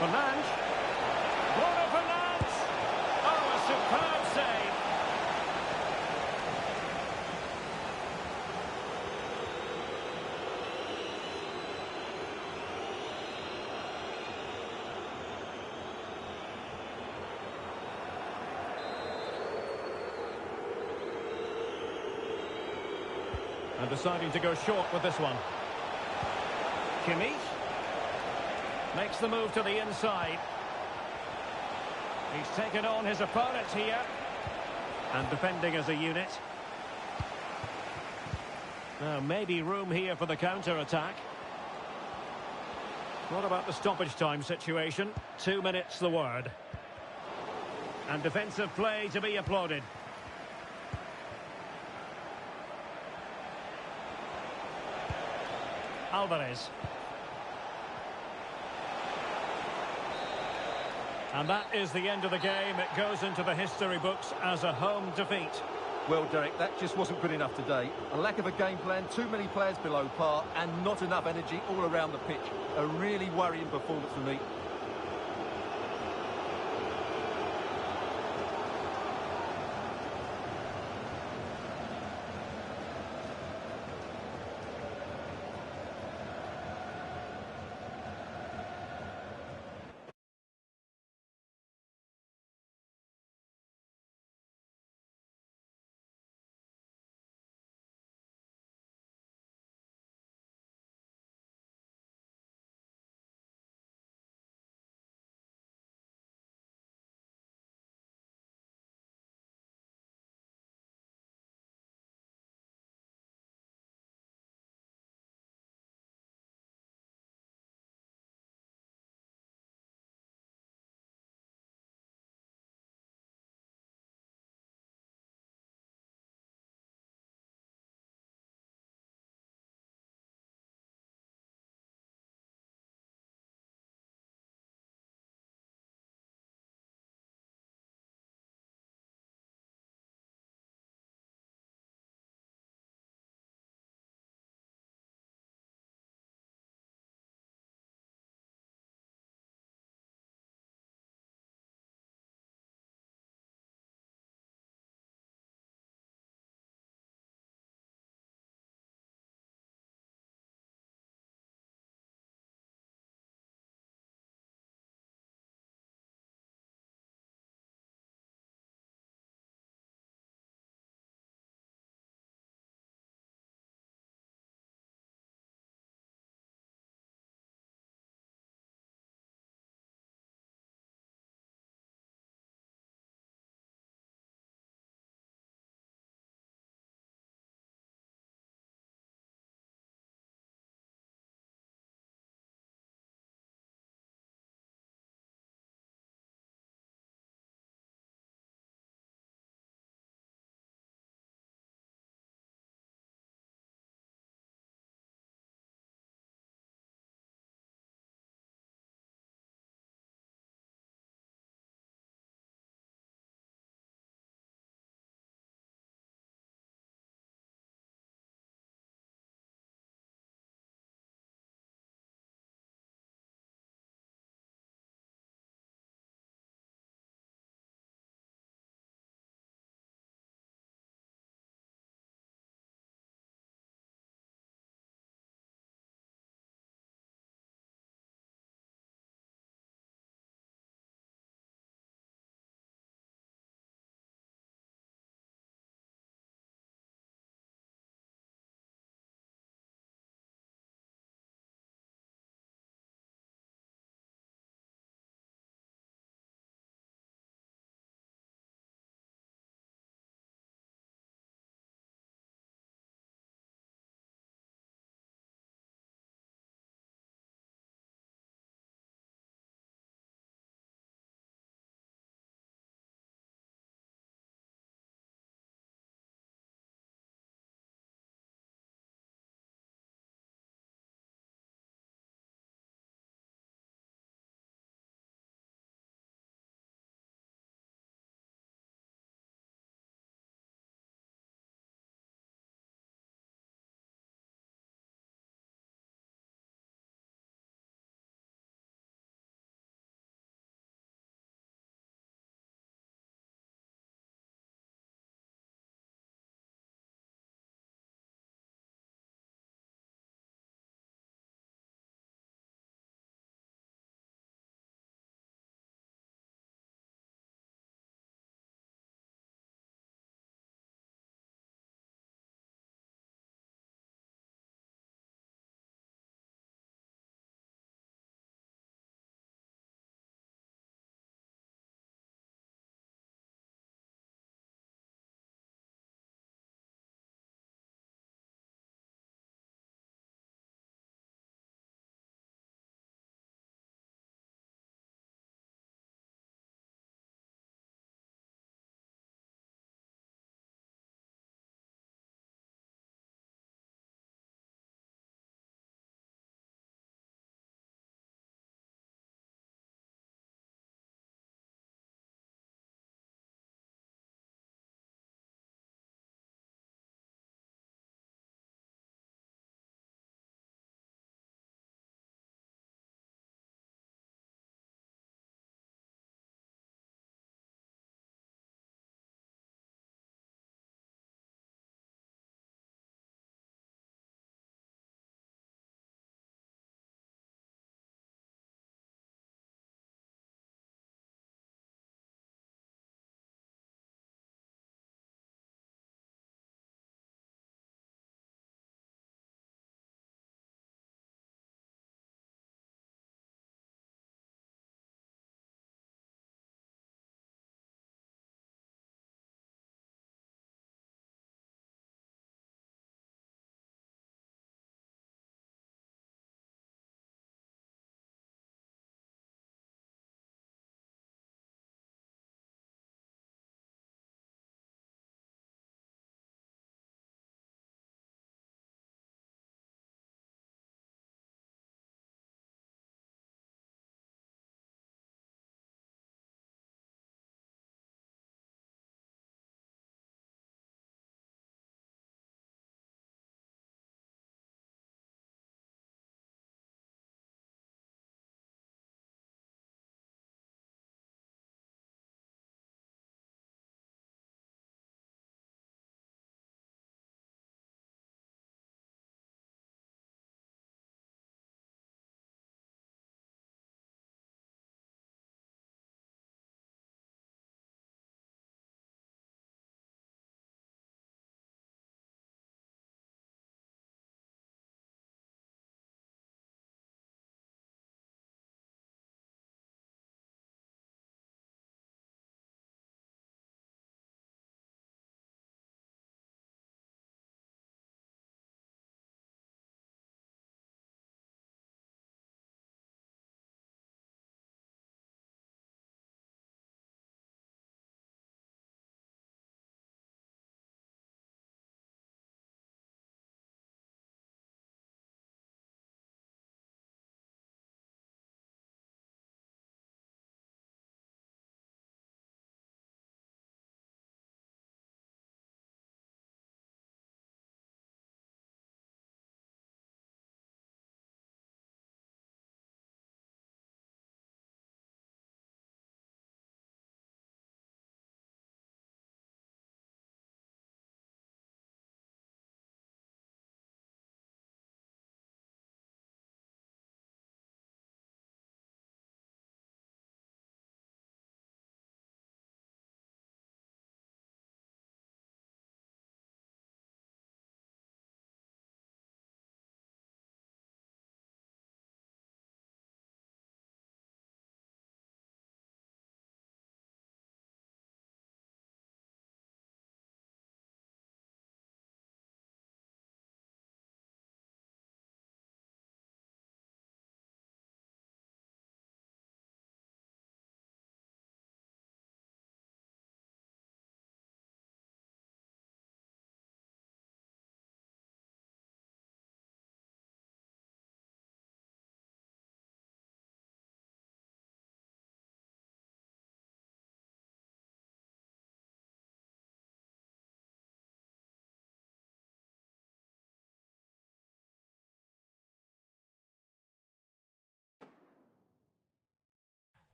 Fernandes. Bruno Fernandes. Oh, a superb save. And deciding to go short with this one. Kimmich makes the move to the inside. He's taken on his opponent here. And defending as a unit. Now, maybe room here for the counter-attack. What about the stoppage time situation? 2 minutes the word. And defensive play to be applauded. Alvarez. And that is the end of the game. It goes into the history books as a home defeat. Well, Derek, that just wasn't good enough today. A lack of a game plan, too many players below par, and not enough energy all around the pitch. A really worrying performance for me.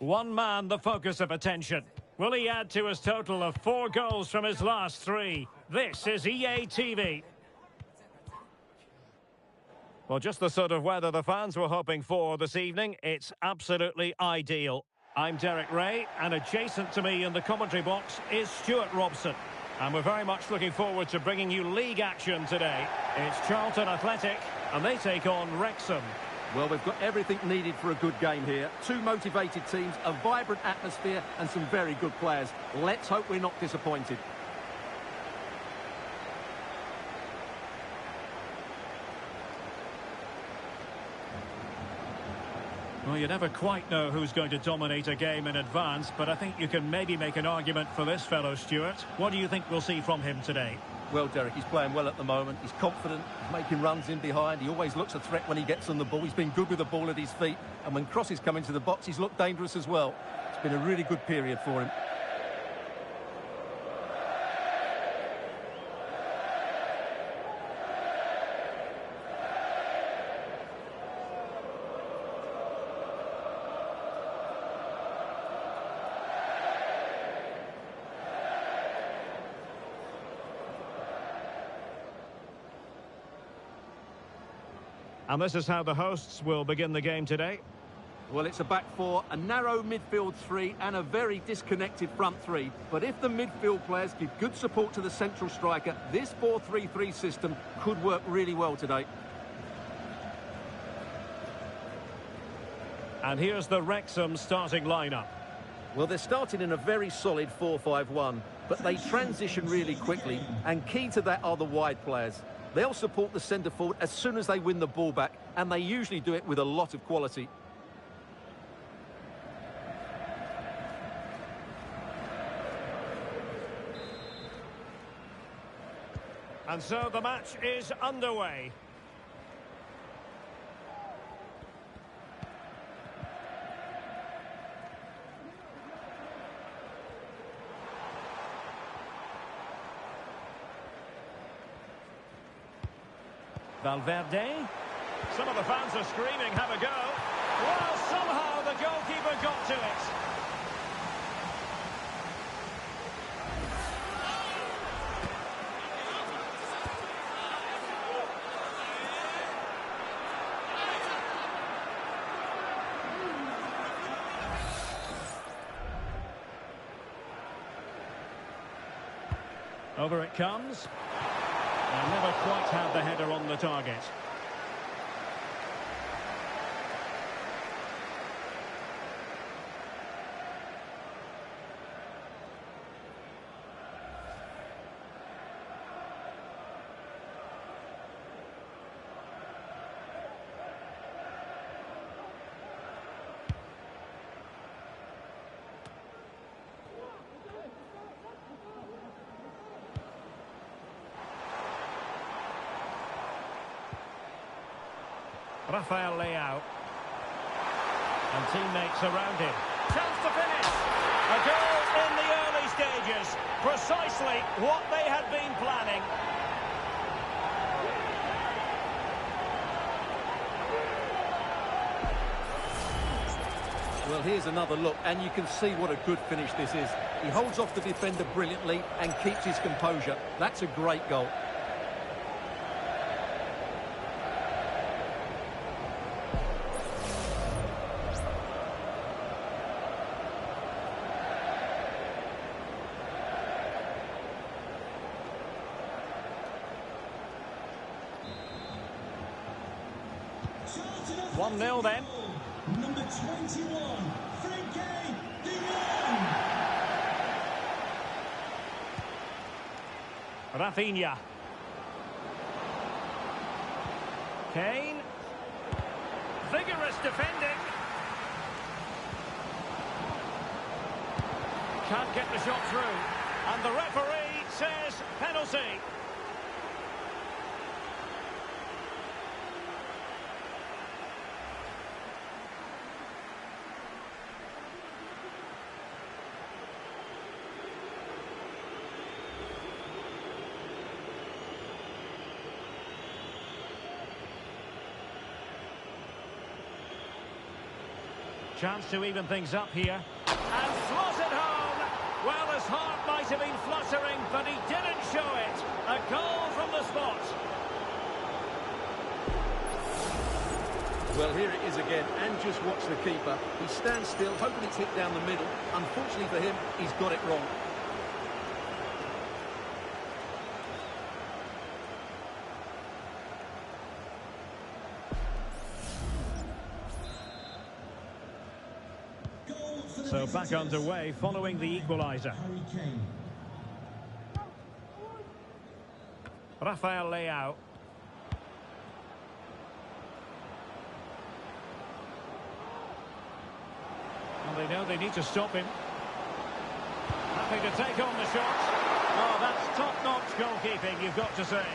One man the focus of attention. Will he add to his total of 4 goals from his last 3? This is EA TV. Well, just the sort of weather the fans were hoping for this evening. It's absolutely ideal. I'm Derek Ray, and adjacent to me in the commentary box is Stuart Robson. And we're very much looking forward to bringing you league action today. It's Charlton Athletic, and they take on Wrexham. Well, we've got everything needed for a good game here. 2 motivated teams, a vibrant atmosphere, and some very good players. Let's hope we're not disappointed. Well, you never quite know who's going to dominate a game in advance, but I think you can maybe make an argument for this fellow, Stuart. What do you think we'll see from him today? Well, Derek, he's playing well at the moment. He's confident, he's making runs in behind. He always looks a threat when he gets on the ball. He's been good with the ball at his feet. And when crosses come into the box, he's looked dangerous as well. It's been a really good period for him. And this is how the hosts will begin the game today. Well, it's a back 4, a narrow midfield 3 and a very disconnected front 3. But if the midfield players give good support to the central striker, this 4-3-3 system could work really well today. And here's the Wrexham starting lineup. Well, they're starting in a very solid 4-5-1, but they transition really quickly, and key to that are the wide players. They'll support the centre forward as soon as they win the ball back, and they usually do it with a lot of quality. And so the match is underway. Valverde. Some of the fans are screaming, have a go. Well, somehow the goalkeeper got to it. Over it comes. And never quite had the header on the target. Rafael Leao. And teammates around him. Chance to finish. A goal in the early stages. Precisely what they had been planning. Well, here's another look, and you can see what a good finish this is. He holds off the defender brilliantly and keeps his composure. That's a great goal. One 1-0 then. Number 21, Frenkie de Jong. Rafinha. Kane. Vigorous defending. Can't get the shot through. And the referee says penalty. Chance to even things up here. And slots it home. Well, his heart might have been fluttering, but he didn't show it. A goal from the spot. Well, here it is again, and just watch the keeper. He stands still, hoping it's hit down the middle. Unfortunately for him, he's got it wrong. So back underway following the equaliser. Rafael Leao. And they know they need to stop him. Happy to take on the shot. Oh, that's top-notch goalkeeping, you've got to say.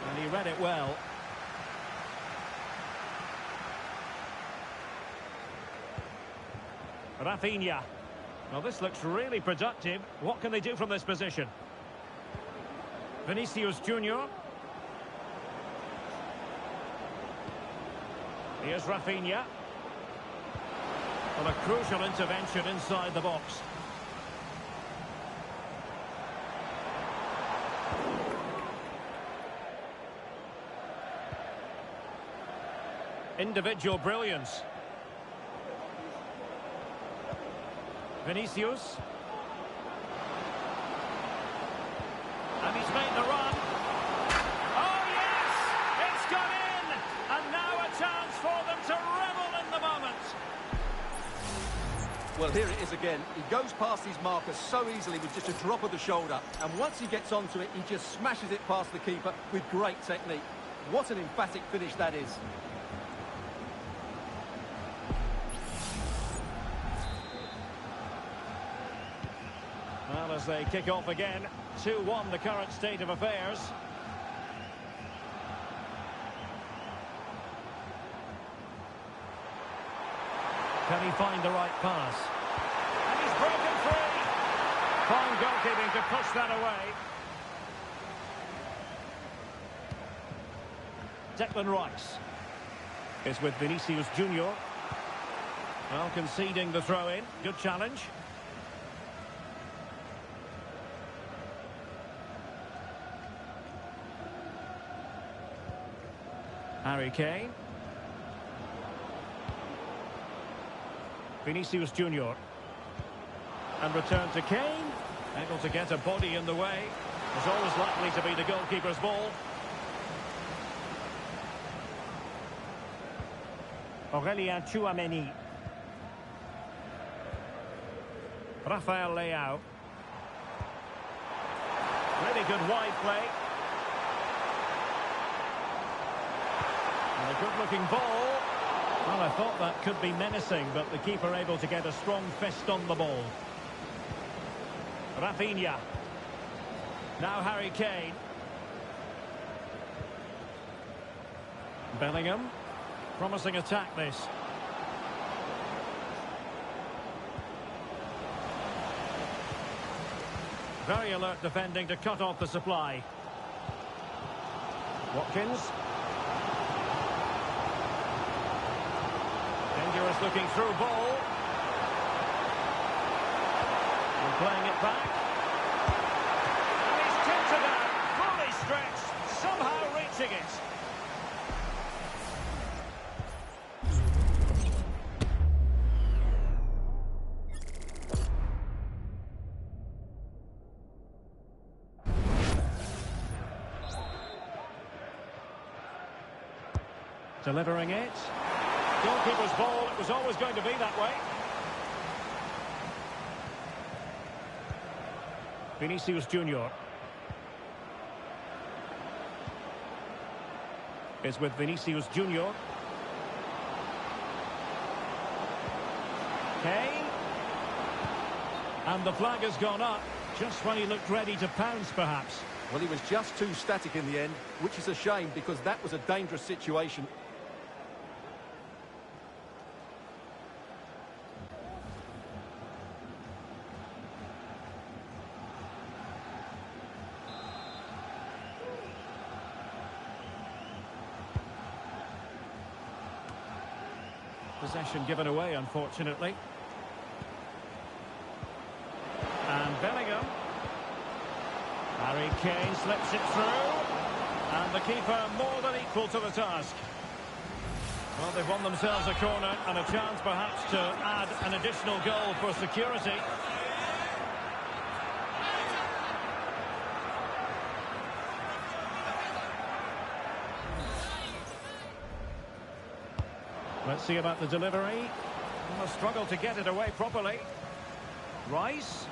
And he read it well. Rafinha. Well, this looks really productive. What can they do from this position? Vinicius Junior. Here's Rafinha. Well, a crucial intervention inside the box. Individual brilliance. Vinicius. And he's made the run. Oh, yes! It's gone in! And now a chance for them to revel in the moment. Well, here it is again. He goes past his marker so easily with just a drop of the shoulder. And once he gets onto it, he just smashes it past the keeper with great technique. What an emphatic finish that is. Well, as they kick off again, 2-1 the current state of affairs. Can he find the right pass? And he's broken free. Fine goalkeeping to push that away. Declan Rice is with Vinicius Junior. Well, conceding the throw-in. Good challenge. Harry Kane. Vinicius Junior. And return to Kane. Able to get a body in the way. It's always likely to be the goalkeeper's ball. Aurelien Tchouameni. Rafael Leao. Really good wide play. And a good-looking ball. Well, I thought that could be menacing, but the keeper able to get a strong fist on the ball. Rafinha. Now Harry Kane. Bellingham. Promising attack, this. Very alert defending to cut off the supply. Watkins. Dangerous looking through ball. And playing it back. And he's tipped it out, fully stretched, somehow reaching it. Delivering it. Goalkeeper's ball, it was always going to be that way. Vinicius Junior is with Vinicius Junior. Kane. And the flag has gone up, just when he looked ready to pounce, perhaps. Well, he was just too static in the end, which is a shame because that was a dangerous situation. Possession given away, unfortunately. And Bellingham. Harry Kane slips it through. And the keeper more than equal to the task. Well, they've won themselves a corner and a chance perhaps to add an additional goal for security. Let's see about the delivery. A struggle to get it away properly. Rice.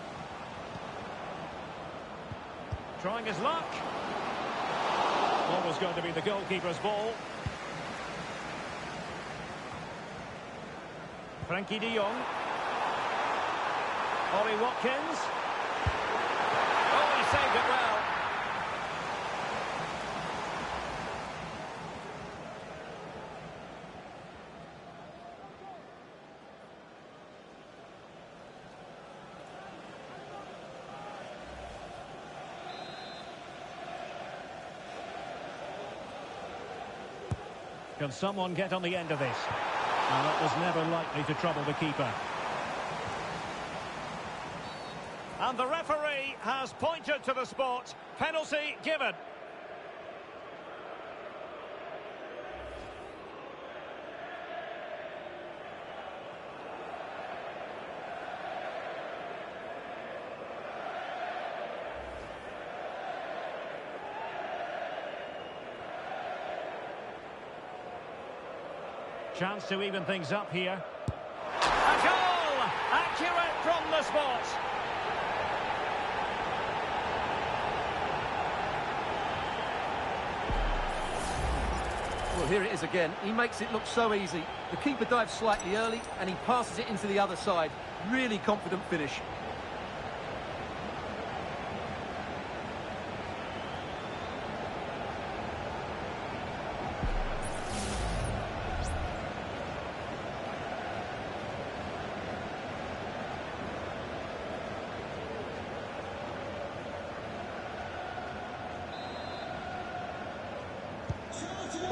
Trying his luck. Always going to be the goalkeeper's ball. Frankie de Jong. Ollie Watkins. Oh, he saved it well. Can someone get on the end of this? And that was never likely to trouble the keeper. And the referee has pointed to the spot. Penalty given. Chance to even things up here. A goal! Accurate from the spot. Well, here it is again. He makes it look so easy. The keeper dives slightly early and he passes it into the other side. Really confident finish.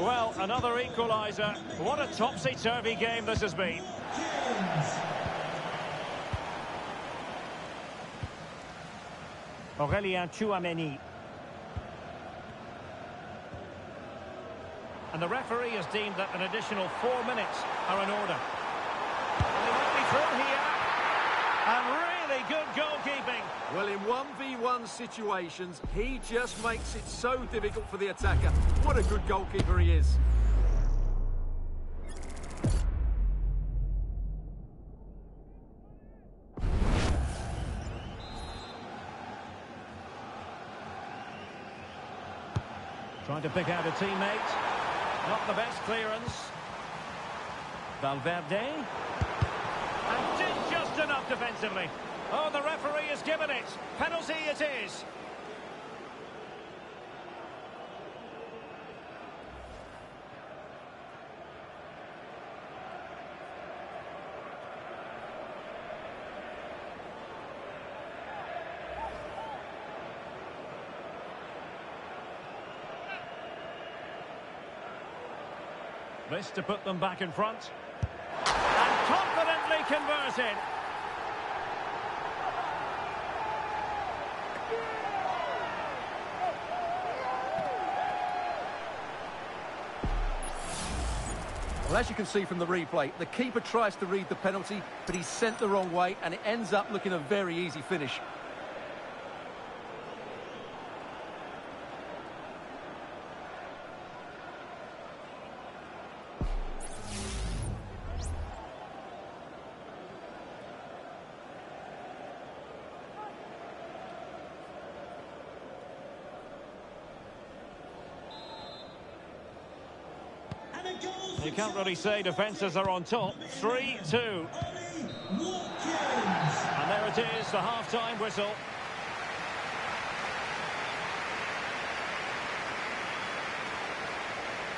Well, another equaliser. What a topsy-turvy game this has been. Aurélien Tchouameni. And the referee has deemed that an additional 4 minutes are in order. And they might be through here. And really good goalkeeping. Well, in 1v1 situations, he just makes it so difficult for the attacker. What a good goalkeeper he is. Trying to pick out a teammate. Not the best clearance. Valverde. And did just enough defensively. Oh, the referee has given it. Penalty it is. This to put them back in front. And confidently converted. Well, as you can see from the replay, the keeper tries to read the penalty, but he's sent the wrong way, and it ends up looking a very easy finish. You can't really say defences are on top. 3-2. And there it is, the half-time whistle.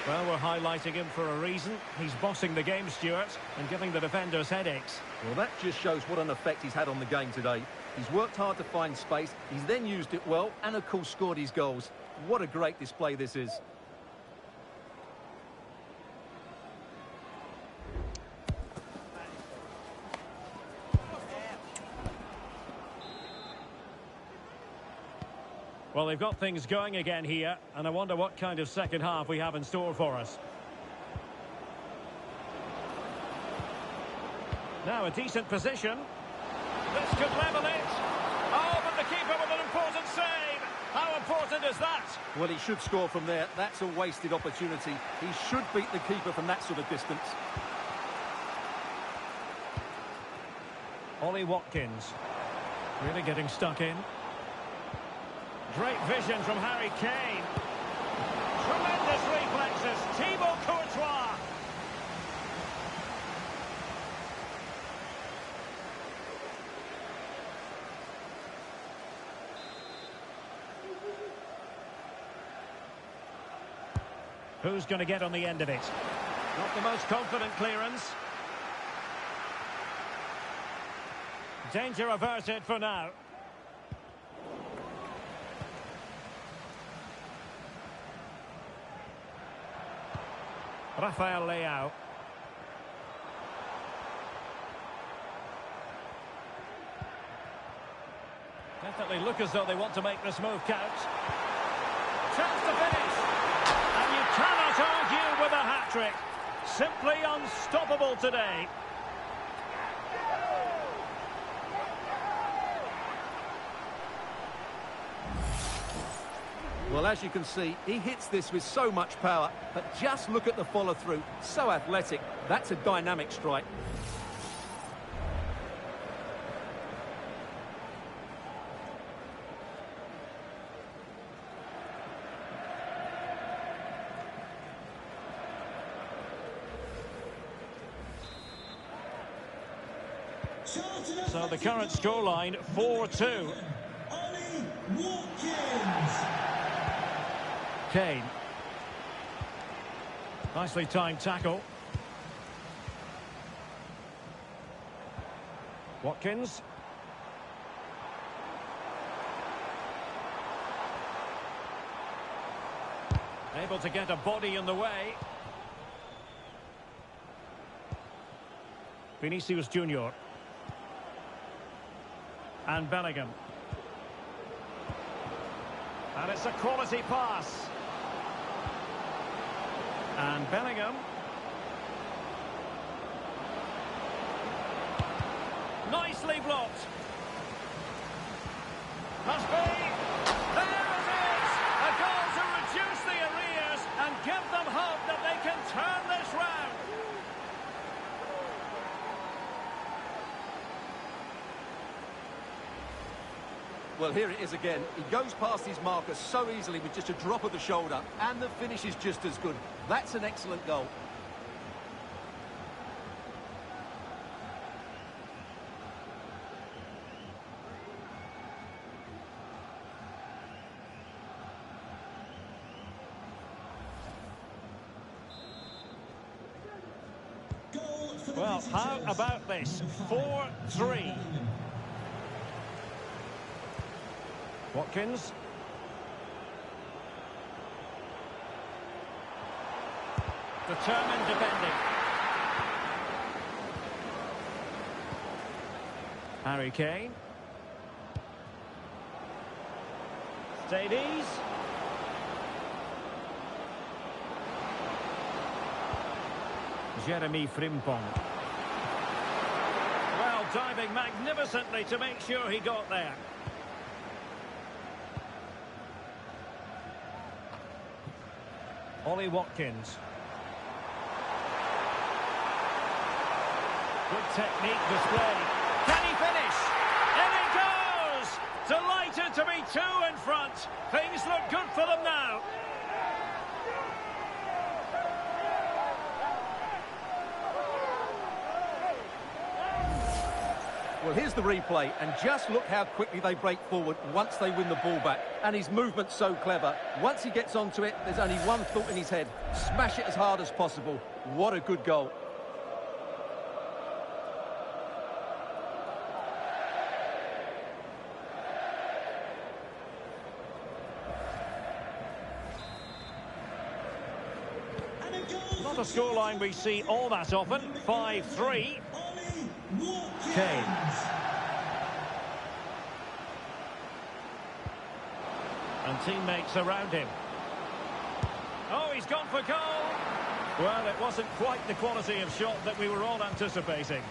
Well, we're highlighting him for a reason. He's bossing the game, Stuart, and giving the defenders headaches. Well, that just shows what an effect he's had on the game today. He's worked hard to find space, he's then used it well, and of course scored his goals. What a great display this is. Well, they've got things going again here, and I wonder what kind of second half we have in store for us. Now a decent position. This could level it. Oh, but the keeper with an important save. How important is that? Well, he should score from there. That's a wasted opportunity. He should beat the keeper from that sort of distance. Ollie Watkins. Really getting stuck in. Great vision from Harry Kane. Tremendous reflexes. Thibaut Courtois. Who's going to get on the end of it? Not the most confident clearance. Danger averted for now. Rafael Leao. Definitely look as though they want to make this move count. Chance to finish. And you cannot argue with a hat-trick. Simply unstoppable today. Well, as you can see, he hits this with so much power, but just look at the follow-through. So athletic. That's a dynamic strike. So the current scoreline, 4-2. Ollie Watkins. Kane. Nicely timed tackle. Watkins. Able to get a body in the way. Vinicius Junior. And Bellingham. And it's a quality pass. And Bellingham. Nicely blocked. Must be. There it is! A goal to reduce the arrears and give them hope that they can turn this round. Well, here it is again. He goes past his marker so easily with just a drop of the shoulder, and the finish is just as good. That's an excellent goal. Well, how about this? 4-3. Watkins. Determined defending. Harry Kane. Davies. Jeremy Frimpong. Well, diving magnificently to make sure he got there. Ollie Watkins. Good technique displayed. Can he finish? In he goes! Delighted to be two in front. Things look good for them now. Well, here's the replay, and just look how quickly they break forward once they win the ball back. And his movement's so clever. Once he gets onto it, there's only one thought in his head. Smash it as hard as possible. What a good goal. Not a scoreline we see all that often. 5-3. Kane. And teammates around him. Oh, he's gone for goal! Well, it wasn't quite the quality of shot that we were all anticipating.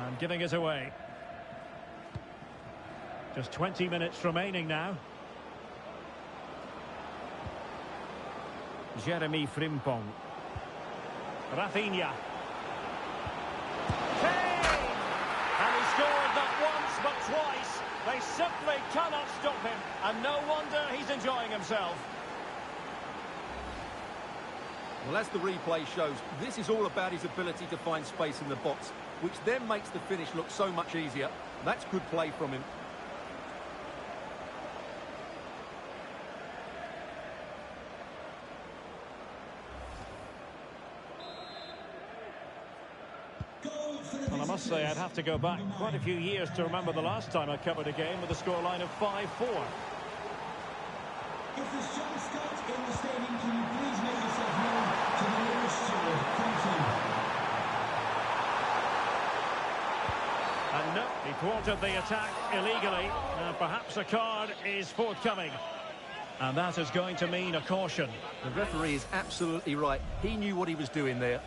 And giving it away. Just 20 minutes remaining now. Jeremy Frimpong. Rafinha. Kane! And he scored not once but twice. They simply cannot stop him. And no wonder he's enjoying himself. Well, as the replay shows, this is all about his ability to find space in the box, which then makes the finish look so much easier. That's good play from him. Well, I must say I'd have to go back quite a few years to remember the last time I covered a game with a scoreline of 5-4. If the show starts in the stadium, can you please make yourself known to the nearest steward? Thank you. And no, he thwarted the attack illegally. Perhaps a card is forthcoming. And that is going to mean a caution. The referee is absolutely right. He knew what he was doing there.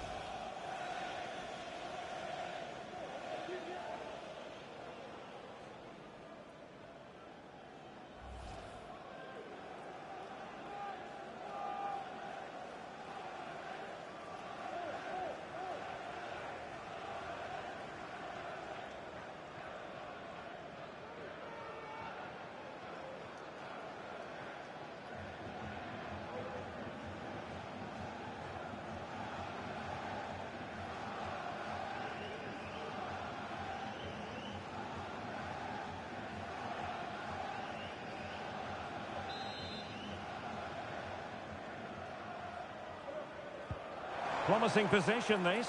Promising position, this.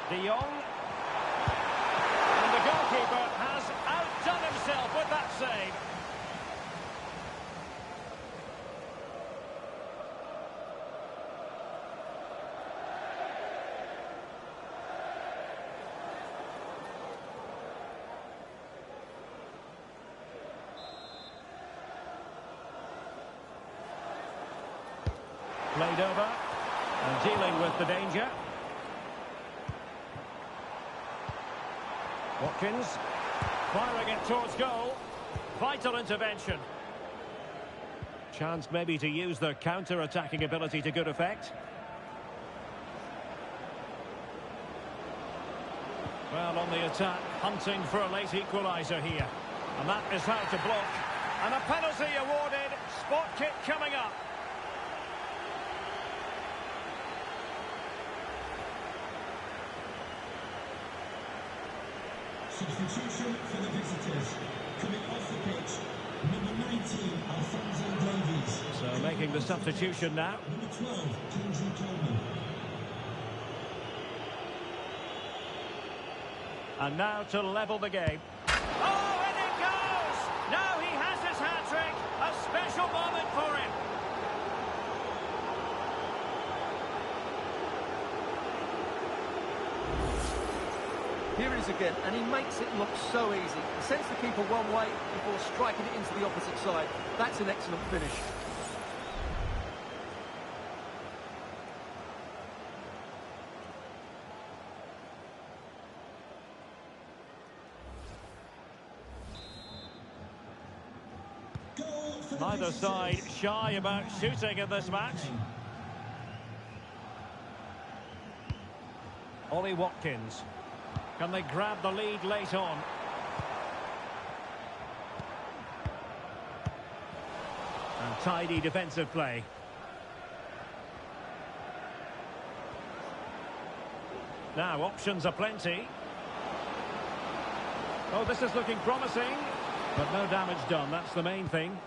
De Jong. And the goalkeeper has outdone himself with that save. Played over. And dealing with the danger. Watkins firing it towards goal. Vital intervention. Chance maybe to use their counter-attacking ability to good effect. Well, on the attack, hunting for a late equaliser here. And that is how to block. And a penalty awarded. Spot kick coming up. Substitution for the visitors. Coming off the pitch, number 19, Alphonso Davies. So making the substitution now. Number 12, Kingsley Coleman. And now to level the game. Oh, and it goes! Now he has his hat-trick. A special moment for him. Here it is again, and he makes it look so easy. He sends the keeper one way before striking it into the opposite side. That's an excellent finish. Goal for the Neither visitors. side shy about shooting in this match. Ollie Watkins. Can they grab the lead late on? And tidy defensive play. Now, options are plenty. Oh, this is looking promising. But no damage done, that's the main thing.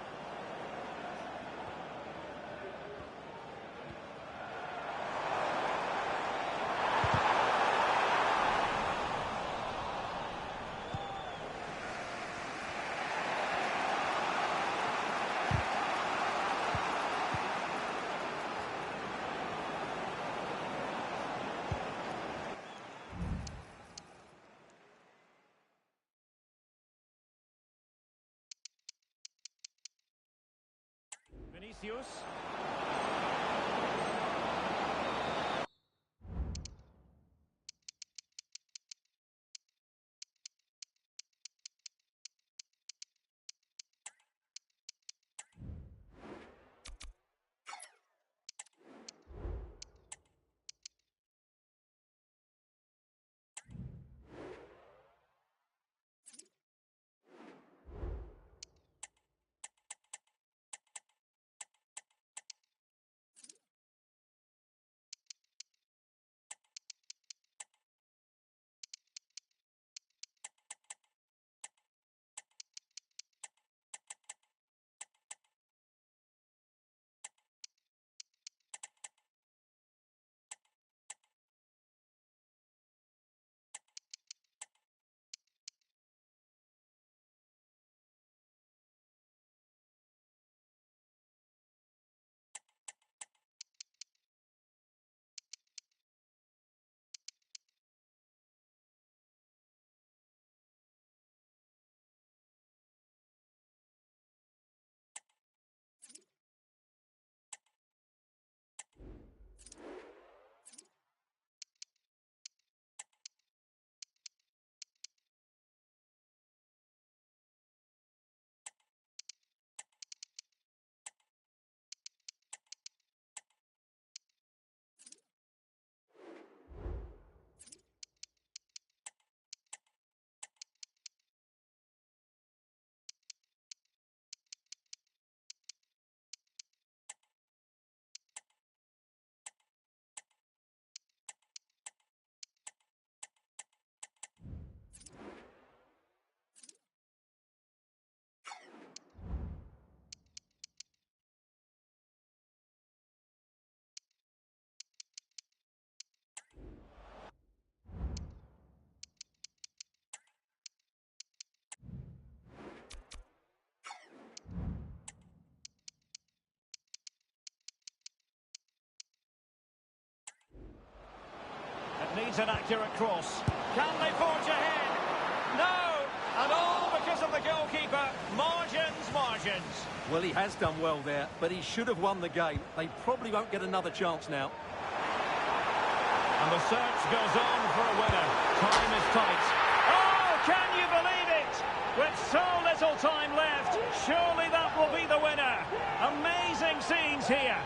Vinicius. It needs an accurate cross. Can they forge ahead? No! And all because of the goalkeeper. Margins, margins. Well, he has done well there, but he should have won the game. They probably won't get another chance now. And the search goes on for a winner. Time is tight. Oh, can you believe it? With so little time left, surely that will be the winner. Amazing scenes here.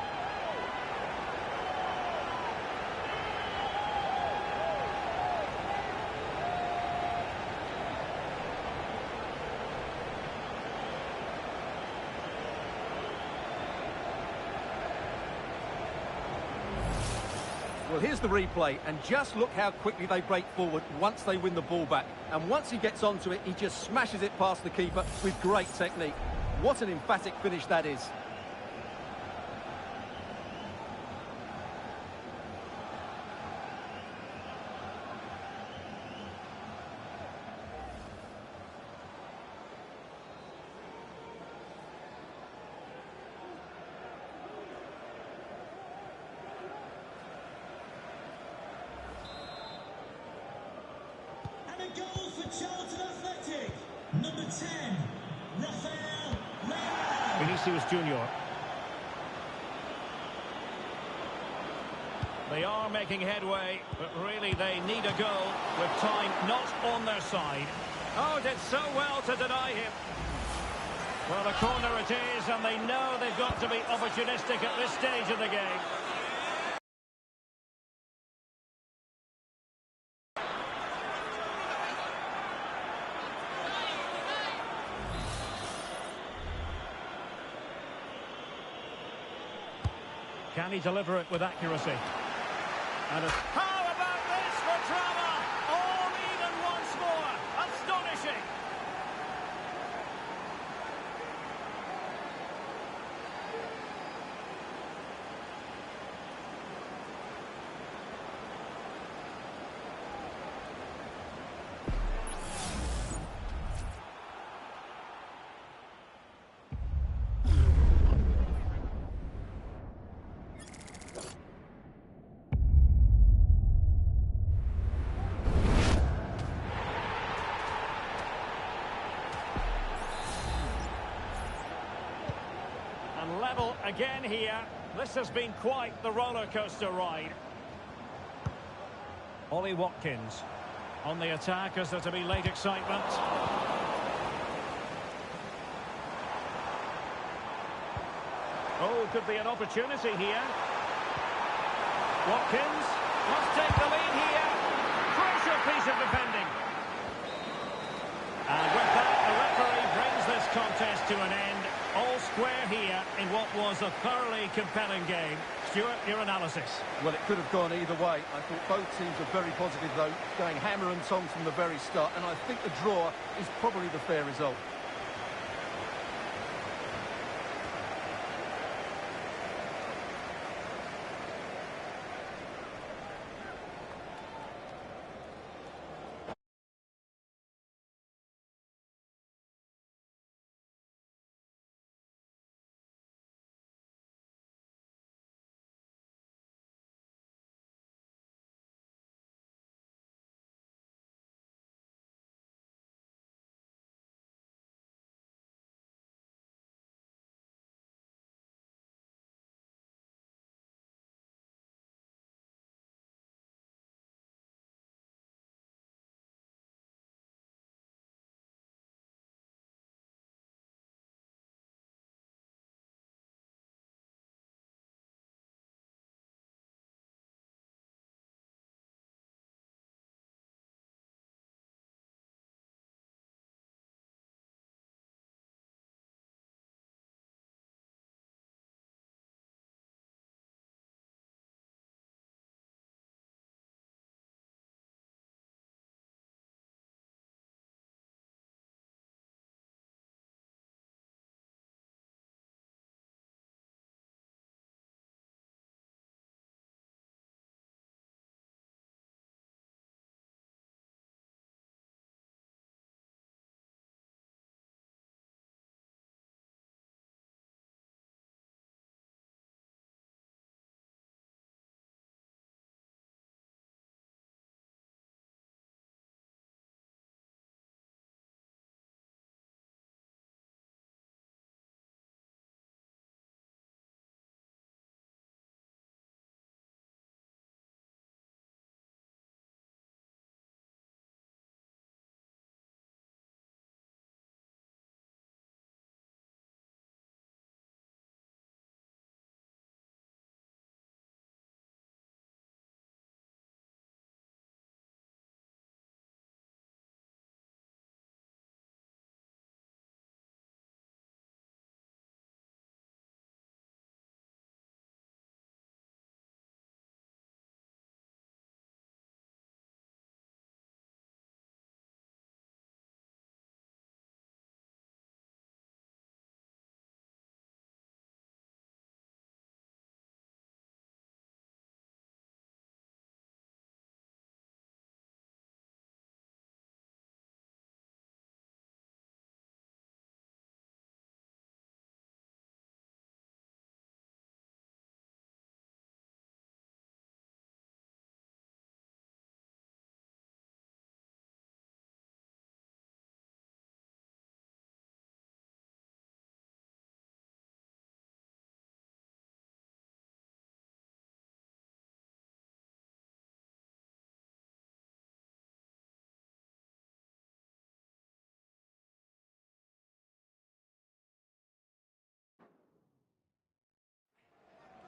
Well, here's the replay, and just look how quickly they break forward once they win the ball back. And once he gets onto it, he just smashes it past the keeper with great technique. What an emphatic finish that is. And a goal for Charlton Athletic. Number 10, FFL Prem Vinicius Junior. They are making headway, but really they need a goal with time not on their side. Oh, did so well to deny him. Well, the corner it is, and they know they've got to be opportunistic at this stage of the game. Can he deliver it with accuracy? And how about this for drama? All even once more. Astonishing. And level again here. This has been quite the roller coaster ride. Ollie Watkins on the attack as there to be late excitement. Oh, could be an opportunity here. Watkins must take the lead here. Crucial piece of defending. And with that, the referee brings this contest to an end. All square here in what was a thoroughly compelling game. Stuart, your analysis. Well, it could have gone either way. I thought both teams were very positive, though, going hammer and tongs from the very start. And I think the draw is probably the fair result.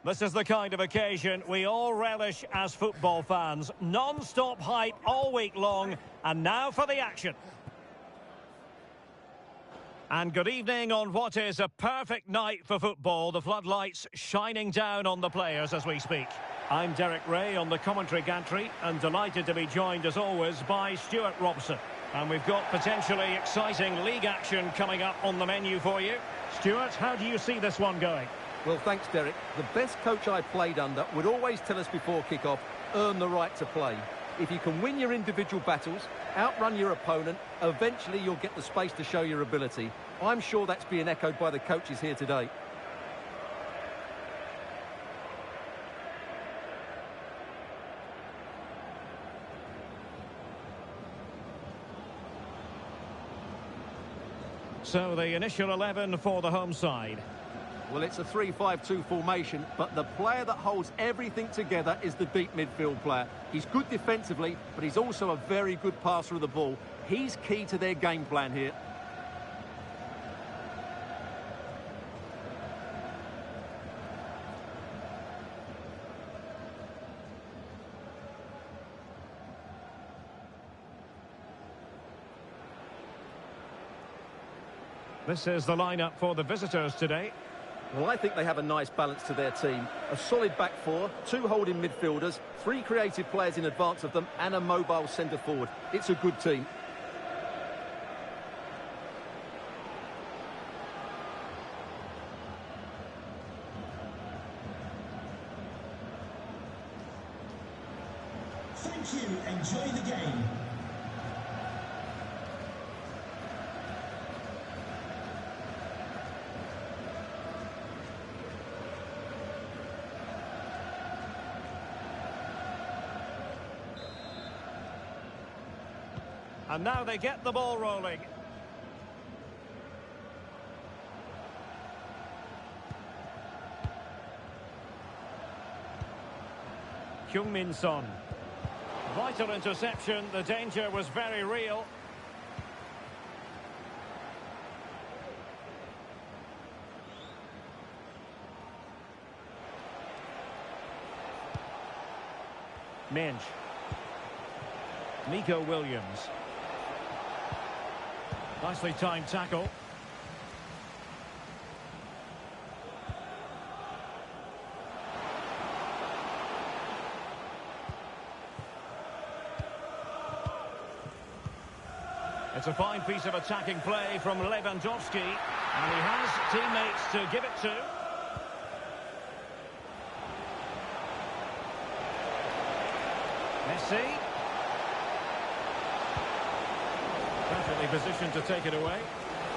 This is the kind of occasion we all relish as football fans. Non-stop hype all week long, and now for the action. And good evening on what is a perfect night for football. The floodlights shining down on the players as we speak. I'm Derek Ray on the commentary gantry, and delighted to be joined as always by Stuart Robson. And we've got potentially exciting league action coming up on the menu for you. Stuart, how do you see this one going? Well, thanks, Derek. The best coach I played under would always tell us before kick-off, earn the right to play. If you can win your individual battles, outrun your opponent, eventually you'll get the space to show your ability. I'm sure that's being echoed by the coaches here today. So the initial 11 for the home side. Well, it's a 3-5-2 formation, but the player that holds everything together is the deep midfield player. He's good defensively, but he's also a very good passer of the ball. He's key to their game plan here. This is the lineup for the visitors today. Well, I think they have a nice balance to their team. A solid back four, 2 holding midfielders, 3 creative players in advance of them, and a mobile centre forward. It's a good team. Thank you. Enjoy the game. And now they get the ball rolling. Heung-min Son. Vital interception. The danger was very real. Minge. Nico Williams. Nicely timed tackle. It's a fine piece of attacking play from Lewandowski, and he has teammates to give it to. Messi. Perfectly positioned to take it away.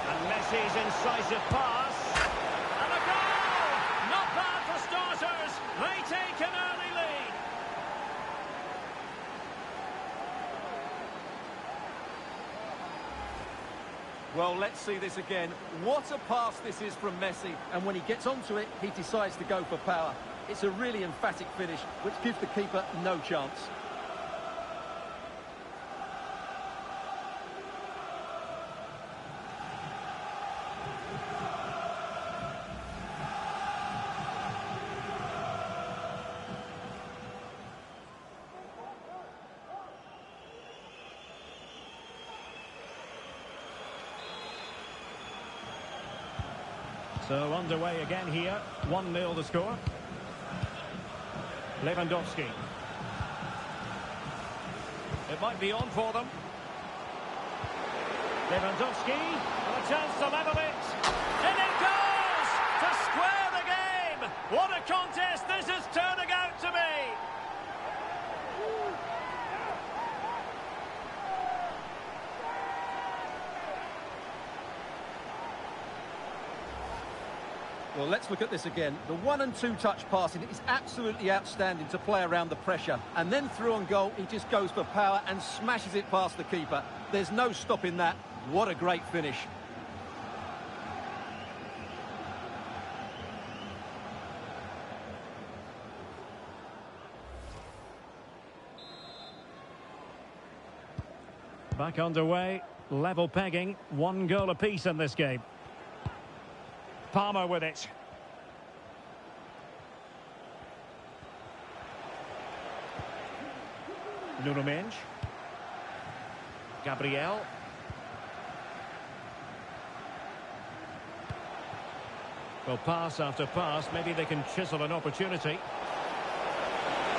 And Messi's incisive pass. And a goal! Not bad for starters. They take an early lead. Well, let's see this again. What a pass this is from Messi. And when he gets onto it, he decides to go for power. It's a really emphatic finish, which gives the keeper no chance. So underway again here. 1-0 the score. Lewandowski. It might be on for them. Lewandowski. And a chance to level it. And it goes! To square the game! What a contest this is turning out to be! Well, let's look at this again. The 1- and 2-touch passing is absolutely outstanding to play around the pressure. And then through on goal, he just goes for power and smashes it past the keeper. There's no stopping that. What a great finish. Back underway. Level pegging. 1 goal apiece in this game. Palmer with it. Nuno Mendes. Gabriel. Well, pass after pass. Maybe they can chisel an opportunity.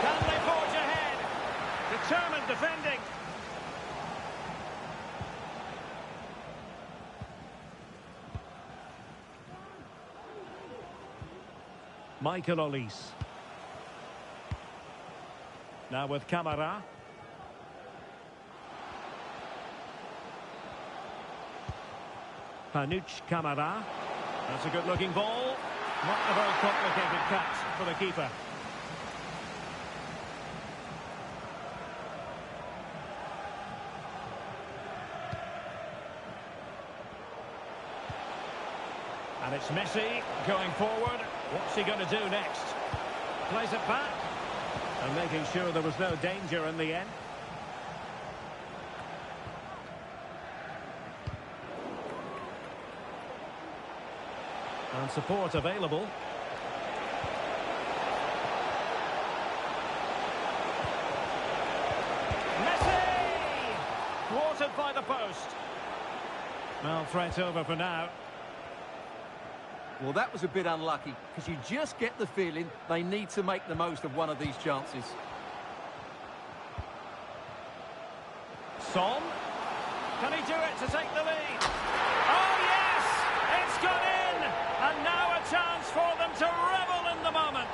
Can they forge ahead? Determined defending. Michael Olise. Now with Camara. Panuch Camara. That's a good-looking ball. Not a very complicated catch for the keeper. And And it's Messi going forward. What's he going to do next? Plays it back. And making sure there was no danger in the end. And support available. Messi! Thwarted by the post. Well, threat over for now. Well, that was a bit unlucky, because you just get the feeling they need to make the most of one of these chances. Son. Can he do it to take the lead? Oh, yes! It's gone in! And now a chance for them to revel in the moment.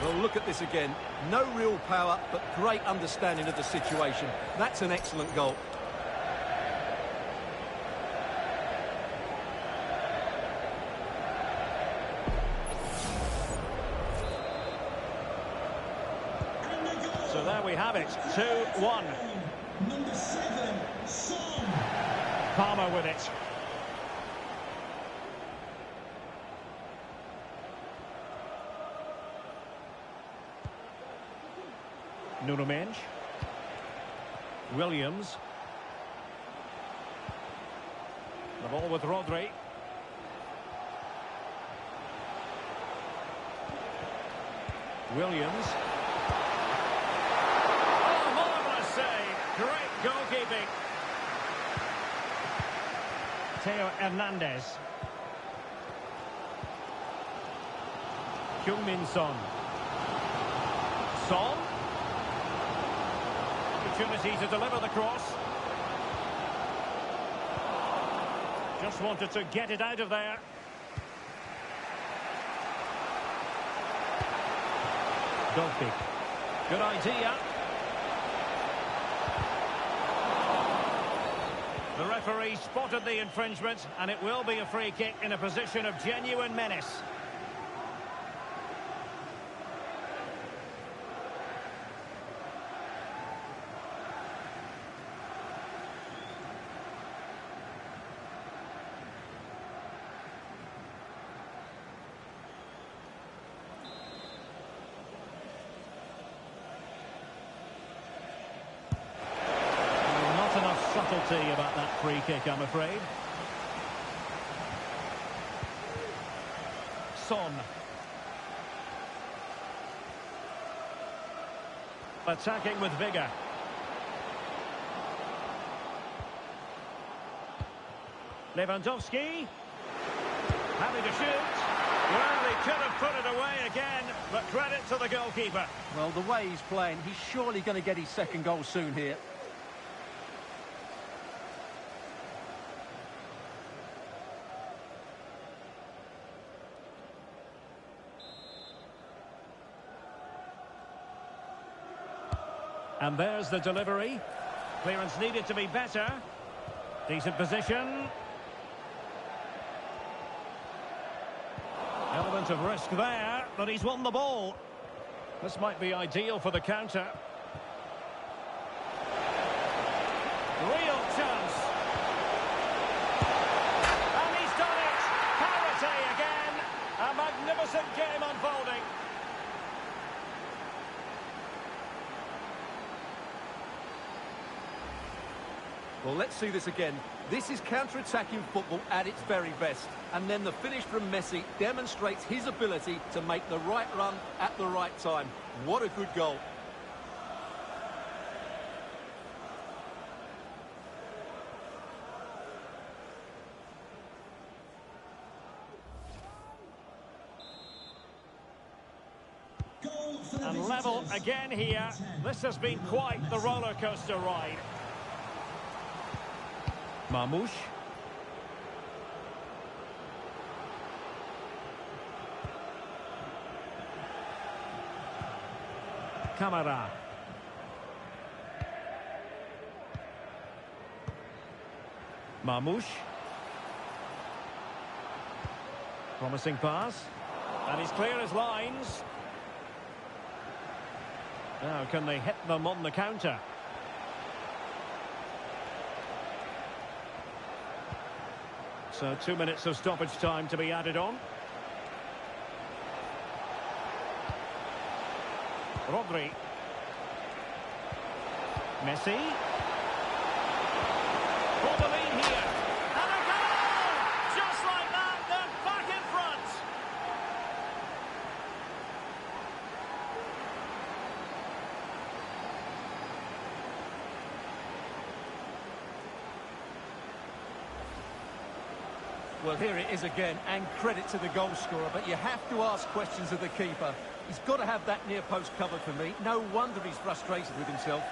Well, look at this again. No real power, but great understanding of the situation. That's an excellent goal. So there we have it, 2-1. Number 7, Son. Palmer with it. Nuno Mendes. Williams. The ball with Rodri. Williams. Oh, marvellous save. Great goalkeeping. Theo Hernandez. Heung-min Son. Son. Opportunity to deliver the cross. Just wanted to get it out of there. Dolphy. Good idea. The referee spotted the infringement, and it will be a free kick in a position of genuine menace. Subtlety about that free kick, I'm afraid. Son. Attacking with vigour. Lewandowski. Happy to shoot. Well, he could have put it away again, but credit to the goalkeeper. Well, the way he's playing, he's surely going to get his second goal soon here. And there's the delivery. Clearance needed to be better. Decent position. Element of risk there, but he's won the ball. This might be ideal for the counter. Real chance. And he's done it. Parity again. A magnificent game unfolding. Well, let's see this again. This is counter-attacking football at its very best. And then the finish from Messi demonstrates his ability to make the right run at the right time. What a good goal. And level again here. This has been quite the roller coaster ride. Marmoush. Camara. Marmoush. Promising pass. And he's clear as lines. Now, can they hit them on the counter? So 2 minutes of stoppage time to be added on. Rodri. Messi. For the lead here. And a goal! Just like that, they're back in front. Well, here it is again, and credit to the goal scorer, but you have to ask questions of the keeper. He's got to have that near post covered for me. No wonder he's frustrated with himself.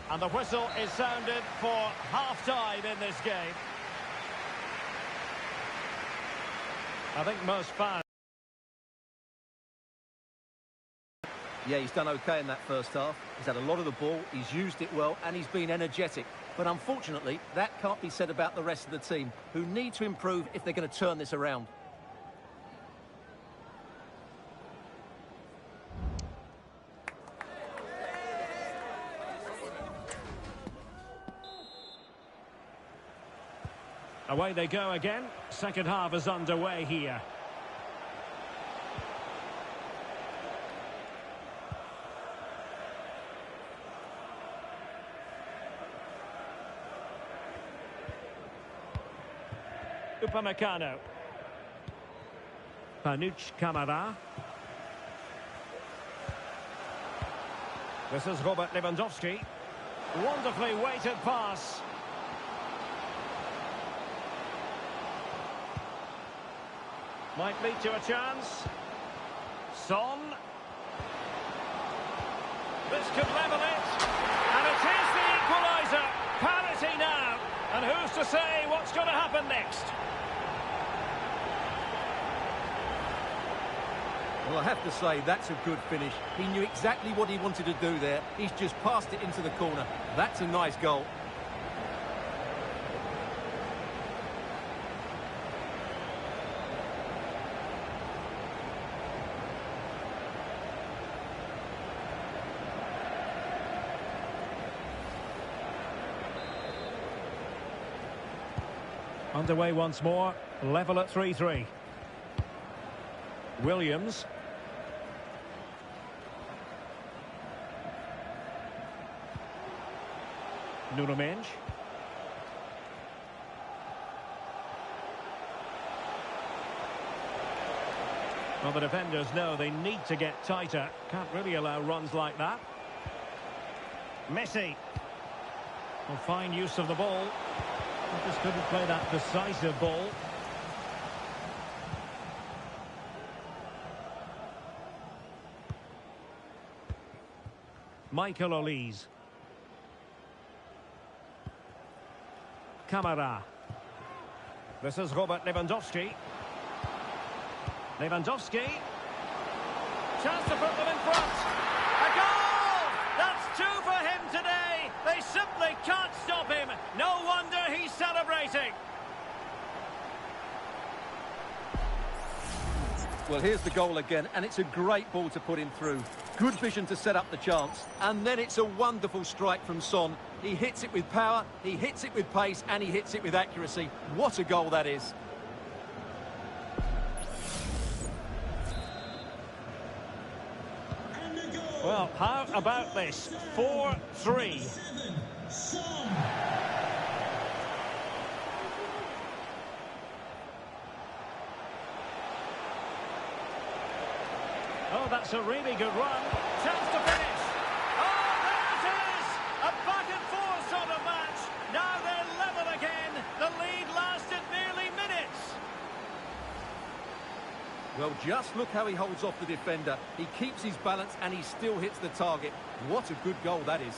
And the whistle is sounded for half-time in this game. I think most fans... Yeah, he's done okay in that first half. He's had a lot of the ball, he's used it well, and he's been energetic. But unfortunately, that can't be said about the rest of the team, who need to improve if they're going to turn this around. Away they go again. Second half is underway here. Upamecano. Panuch Kamara. This is Robert Lewandowski. Wonderfully weighted pass. Might lead to a chance. Son. This could level it. And it is the equaliser. Parity now. And who's to say what's going to happen next? Well, I have to say, that's a good finish. He knew exactly what he wanted to do there. He's just passed it into the corner. That's a nice goal. Underway once more, level at 3-3. Williams. Nuno Mendes. Well, the defenders know they need to get tighter. Can't really allow runs like that. Messi. Well, fine use of the ball. He just couldn't play that decisive ball. Michael Olise. Kamara. This is Robert Lewandowski. Lewandowski. Chance to put them in front. A goal! That's two for him today. They simply can't stop him. No wonder he's celebrating. Well, here's the goal again, and it's a great ball to put him through. Good vision to set up the chance. And then it's a wonderful strike from Son. He hits it with power, he hits it with pace, and he hits it with accuracy. What a goal that is. Well, how about this? 4-3. Oh, that's a really good run. Chance to finish. Oh, there it is! A back-and-forth sort of match. Now they're level again. The lead lasted nearly minutes. Well, just look how he holds off the defender. He keeps his balance and he still hits the target. What a good goal that is.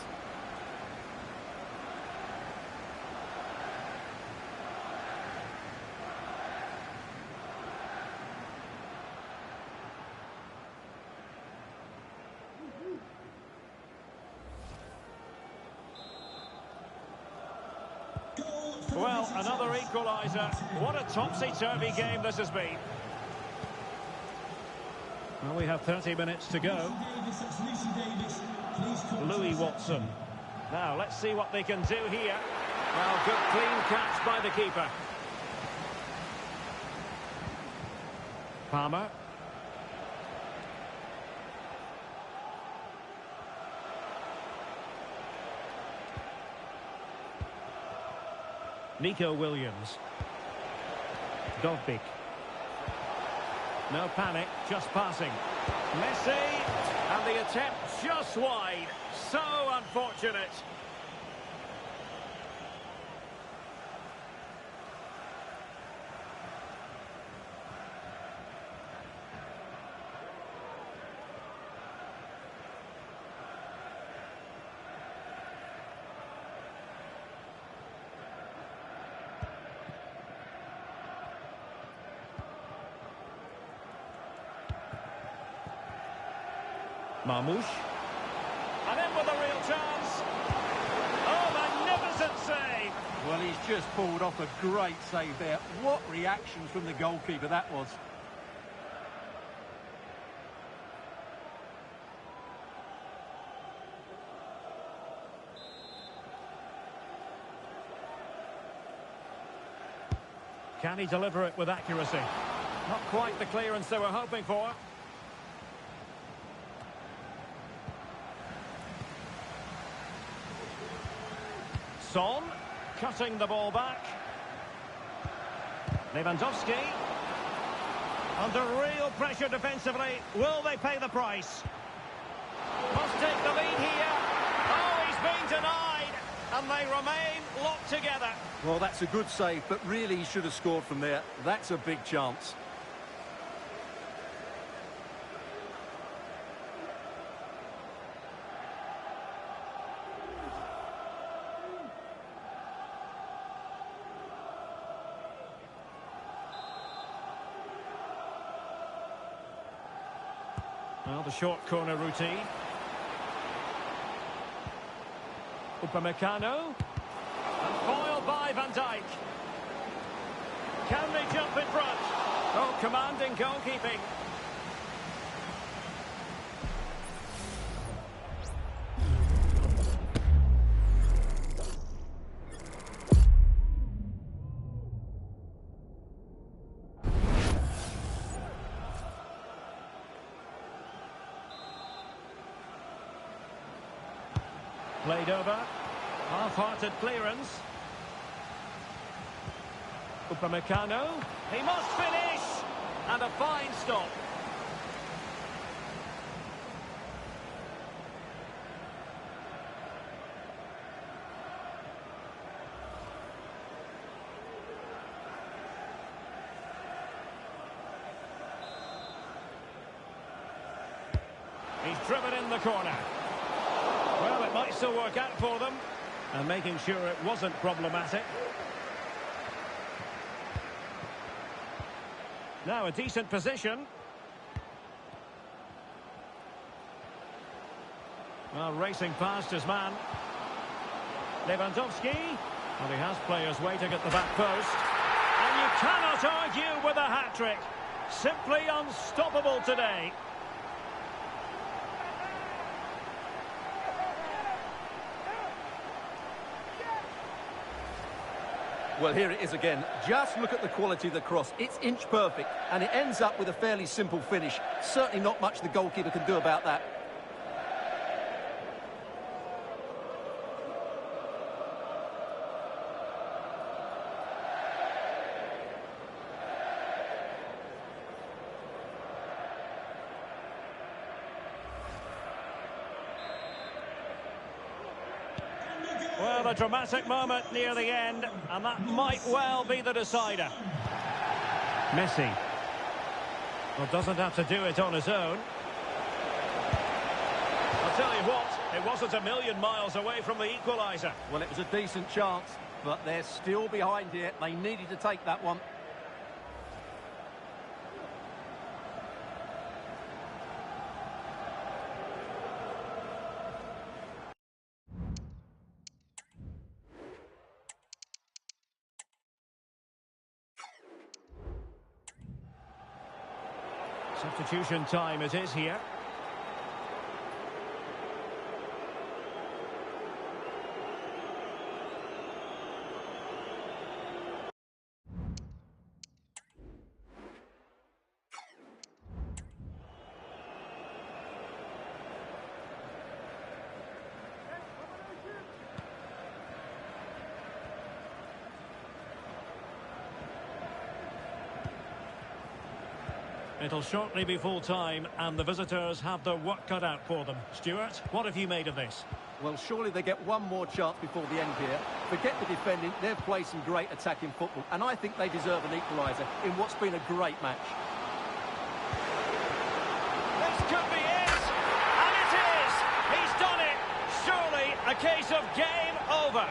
another equaliser. What a topsy-turvy game this has been. Well, we have 30 minutes to go. Louis Watson. Now, let's see what they can do here. Well, good clean catch by the keeper. Palmer. Nico Williams. Dovbik. No panic, just passing. Messi, and the attempt just wide. So unfortunate. Marmoush. And in with a real chance. Oh, magnificent save. Well, he's just pulled off a great save there. What reaction from the goalkeeper that was. Can he deliver it with accuracy? Not quite the clearance they were hoping for. Son, cutting the ball back. Lewandowski. Under real pressure defensively. Will they pay the price? Must take the lead here. Oh, he's been denied. And they remain locked together. Well, that's a good save, but really he should have scored from there. That's a big chance. Well, the short corner routine. Upamecano. And foiled by Van Dijk. Can they jump in front? Oh, commanding goalkeeping. Played over. Half-hearted clearance. Upamecano. He must finish! And a fine stop. He's driven in the corner. Well, it might still work out for them. And making sure it wasn't problematic. Now a decent position. Well, racing past his man. Lewandowski. Well, he has players waiting at the back post. And you cannot argue with a hat-trick. Simply unstoppable today. Well, here it is again. Just look at the quality of the cross. It's inch perfect, and it ends up with a fairly simple finish. Certainly not much the goalkeeper can do about that. Well, a dramatic moment near the end, and that might well be the decider. Messi. Well, doesn't have to do it on his own. I'll tell you what, it wasn't a million miles away from the equaliser. Well, it was a decent chance, but they're still behind here. They needed to take that one. Substitution time it is here. It'll shortly be full time, and the visitors have their work cut out for them. Stuart, what have you made of this? Well, surely they get one more chance before the end here. Forget the defending, they've played some great attacking football, and I think they deserve an equaliser in what's been a great match. This could be it, and it is! He's done it! Surely a case of game over.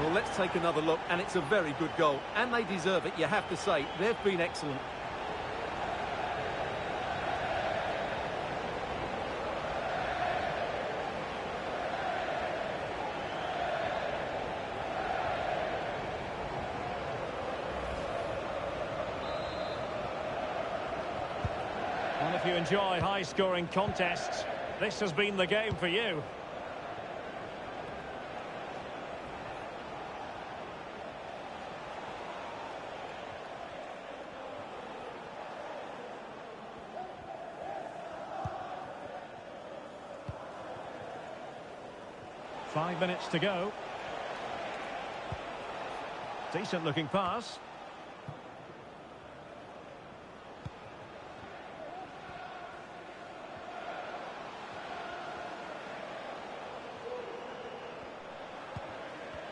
Well, let's take another look, and it's a very good goal. And they deserve it, you have to say. They've been excellent. And if you enjoy high-scoring contests, this has been the game for you. Five minutes to go. Decent looking pass.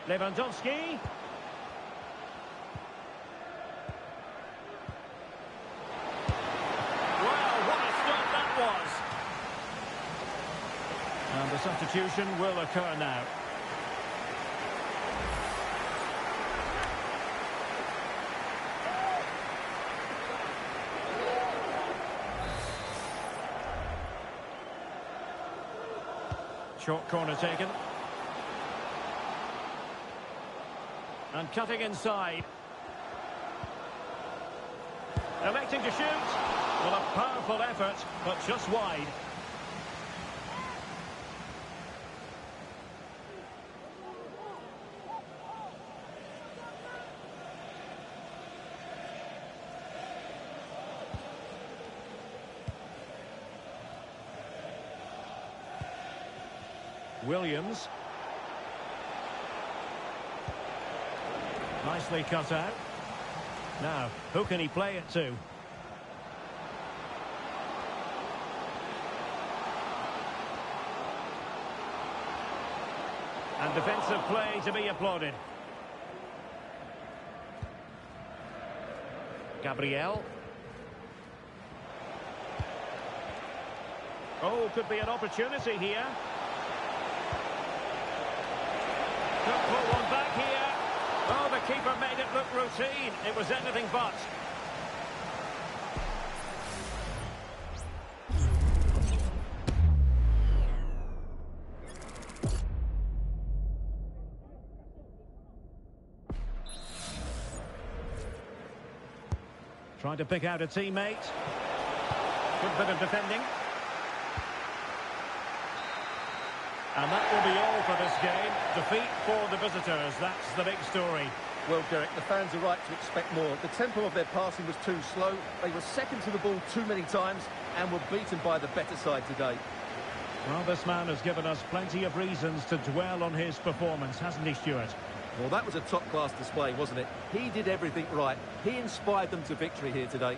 Lewandowski. Well, what a start that was. And the substitution will occur now. Short corner taken. And cutting inside. Electing to shoot. Well, a powerful effort, but just wide. Williams. Nicely cut out. Now, who can he play it to? And defensive play to be applauded. Gabriel. Oh, could be an opportunity here. Could pull one back here. Oh, the keeper made it look routine. It was anything but. Trying to pick out a teammate. Good bit of defending. And that will be all for this game. Defeat for the visitors. That's the big story. Well, Derek, the fans are right to expect more. The tempo of their passing was too slow. They were second to the ball too many times and were beaten by the better side today. Well, this man has given us plenty of reasons to dwell on his performance, hasn't he, Stuart? Well, that was a top-class display, wasn't it? He did everything right. He inspired them to victory here today.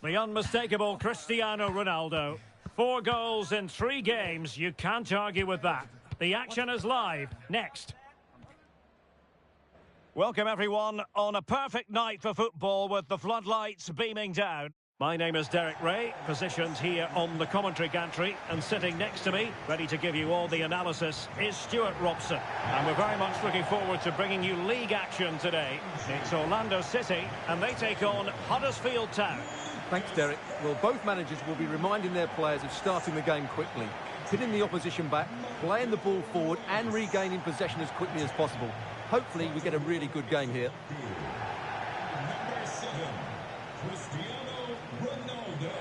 The unmistakable Cristiano Ronaldo. 4 goals in 3 games, you can't argue with that. The action is live, next. Welcome everyone on a perfect night for football with the floodlights beaming down. My name is Derek Ray, positioned here on the commentary gantry, and sitting next to me, ready to give you all the analysis, is Stuart Robson. And we're very much looking forward to bringing you league action today. It's Orlando City, and they take on Huddersfield Town. Thanks, Derek. Well, both managers will be reminding their players of starting the game quickly, hitting the opposition back, playing the ball forward and regaining possession as quickly as possible. Hopefully we get a really good game here. Number 7, Cristiano Ronaldo.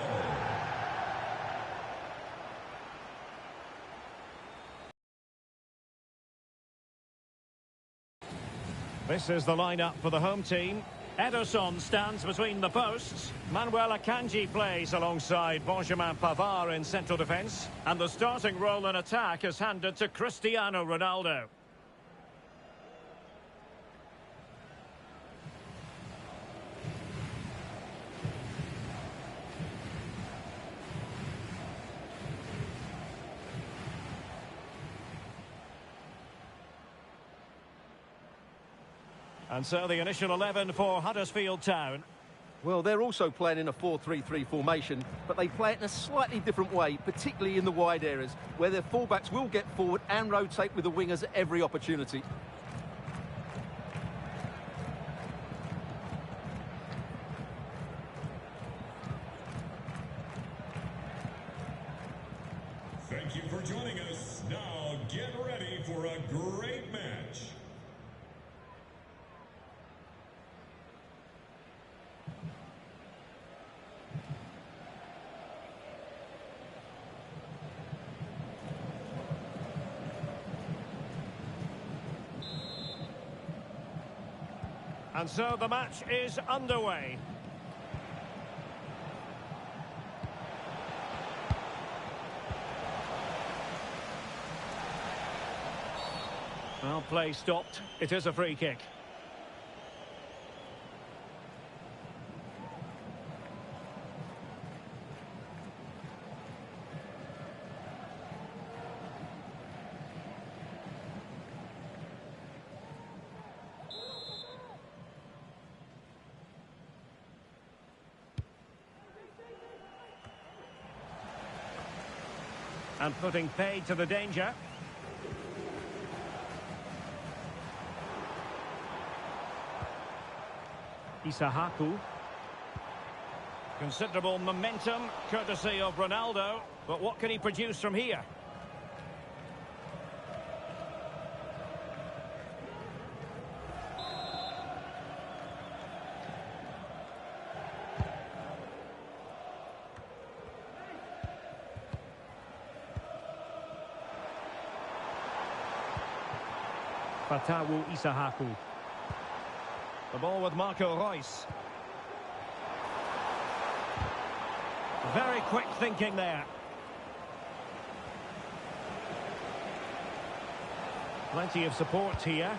This is the lineup for the home team. Ederson stands between the posts. Manuel Akanji plays alongside Benjamin Pavard in central defence. And the starting role in attack is handed to Cristiano Ronaldo. And so the initial 11 for Huddersfield Town. Well, they're also playing in a 4-3-3 formation, but they play it in a slightly different way, particularly in the wide areas, where their fullbacks will get forward and rotate with the wingers at every opportunity. Thank you for joining us. Now get ready for a great match. And so the match is underway. Well, play stopped. It is a free kick. And putting paid to the danger. Isahaku. Considerable momentum, courtesy of Ronaldo. But what can he produce from here? Fatawu Isahaku. The ball with Marco Reus. Very quick thinking there. Plenty of support here.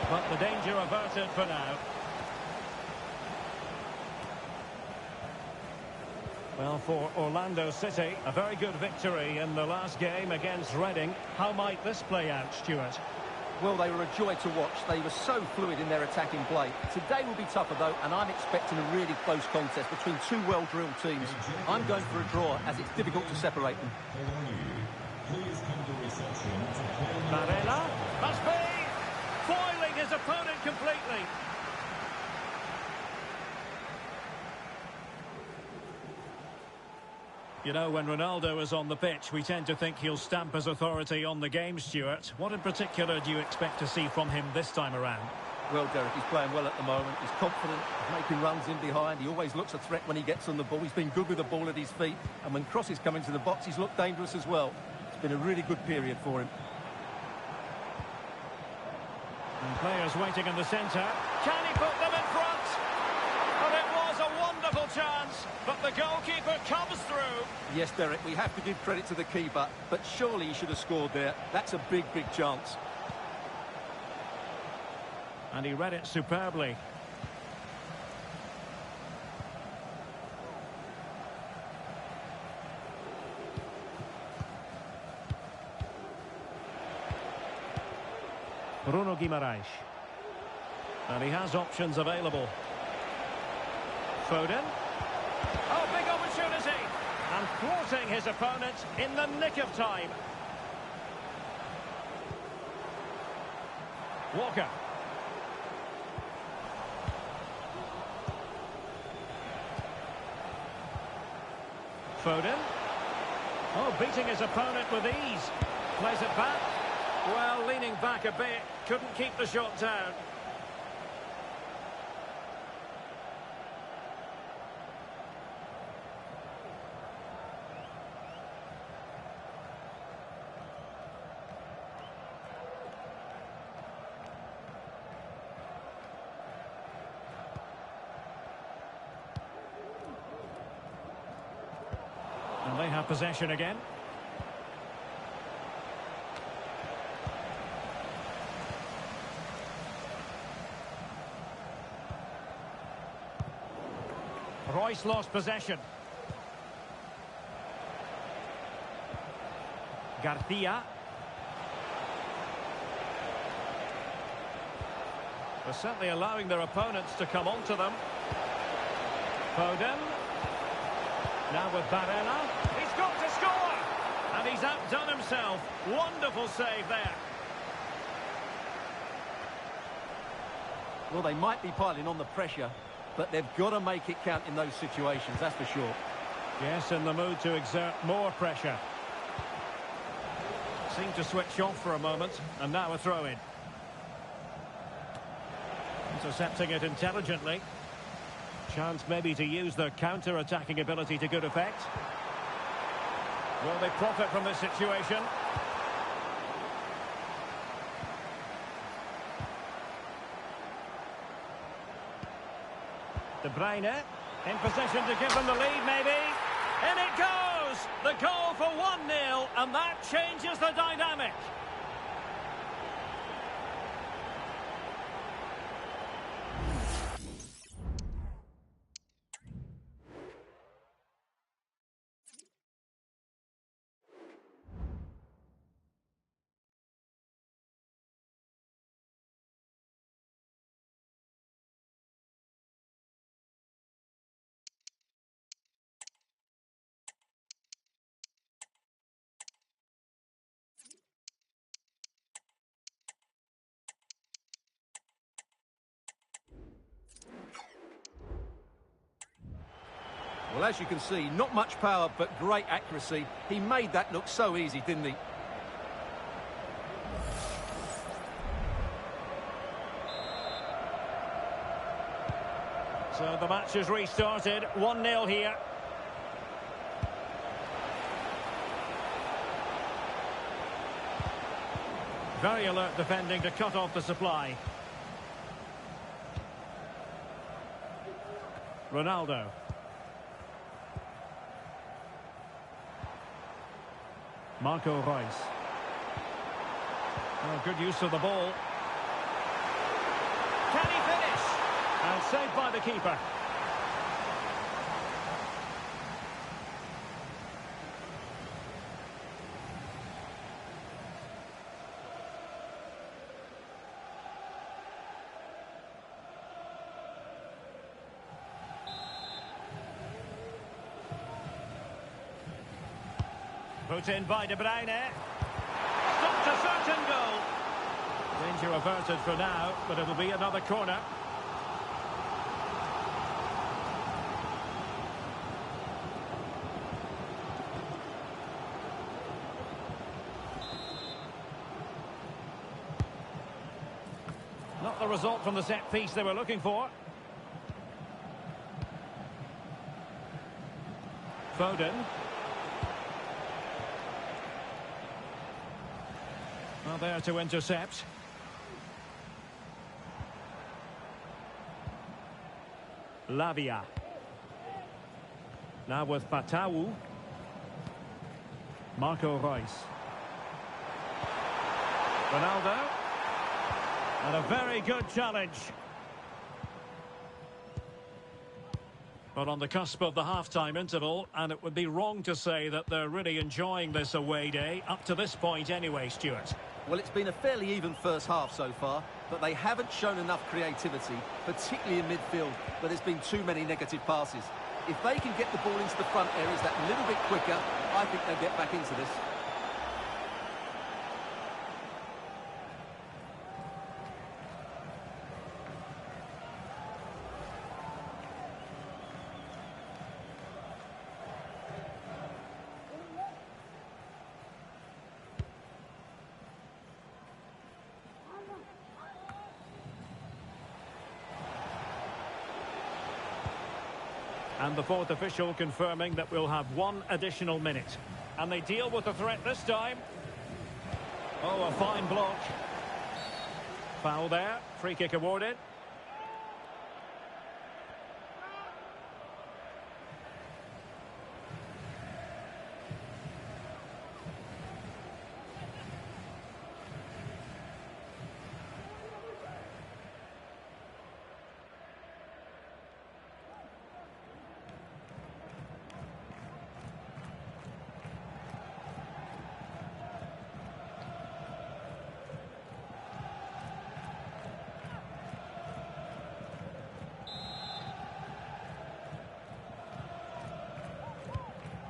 But the danger averted for now. Well, for Orlando City, a very good victory in the last game against Reading. How might this play out, Stuart? Well, they were a joy to watch. They were so fluid in their attacking play. Today will be tougher, though, and I'm expecting a really close contest between two well-drilled teams. I'm going for a draw, as it's difficult to separate them. Please come to reception to play. Varela must be foiling his opponent completely. You know, when Ronaldo is on the pitch, we tend to think he'll stamp his authority on the game, Stuart. What in particular do you expect to see from him this time around? Well, Derek, he's playing well at the moment. He's confident, he's making runs in behind. He always looks a threat when he gets on the ball. He's been good with the ball at his feet. And when crosses come into the box, he's looked dangerous as well. It's been a really good period for him. And players waiting in the centre. Can he put them in front? Well, it was a wonderful chance, but the goalkeeper comes through. Yes, Derek, we have to give credit to the keeper, but surely he should have scored there. That's a big, big chance. And he read it superbly. Bruno Guimaraes. And he has options available. Foden. Oh, big opportunity. And thwarting his opponent in the nick of time. Walker. Foden. Oh, beating his opponent with ease. Plays it back. Well, leaning back a bit. Couldn't keep the shot down. And they have possession again. Royce lost possession. Garcia. They're certainly allowing their opponents to come onto them. Foden. Now with Barella. He's got to score! And he's outdone himself. Wonderful save there. Well, they might be piling on the pressure, but they've got to make it count in those situations, that's for sure. Yes, in the mood to exert more pressure. Seemed to switch off for a moment, and now a throw-in. Intercepting it intelligently. Chance maybe to use their counter-attacking ability to good effect. Will they profit from this situation? De Bruyne in position to give them the lead, maybe. In it goes! The goal for 1-0, and that changes the dynamic. Well, as you can see, not much power, but great accuracy. He made that look so easy, didn't he? So the match has restarted. 1-0 here. Very alert defending to cut off the supply. Ronaldo. Marco Reus. Oh, good use of the ball. Can he finish? And saved by the keeper. Put in by De Bruyne. Stopped a certain goal. Danger averted for now, but it'll be another corner. Not the result from the set piece they were looking for. Foden. Well, there to intercept. Lavia. Now with Patau. Marco Reus. Ronaldo. And a very good challenge. But on the cusp of the half-time interval, and it would be wrong to say that they're really enjoying this away day, up to this point anyway, Stuart. Well, it's been a fairly even first half so far, but they haven't shown enough creativity, particularly in midfield, where there's been too many negative passes. If they can get the ball into the front areas that little bit quicker, I think they'll get back into this. And the fourth official confirming that we'll have 1 additional minute. And they deal with the threat this time. Oh, a fine block. Foul there. Free kick awarded.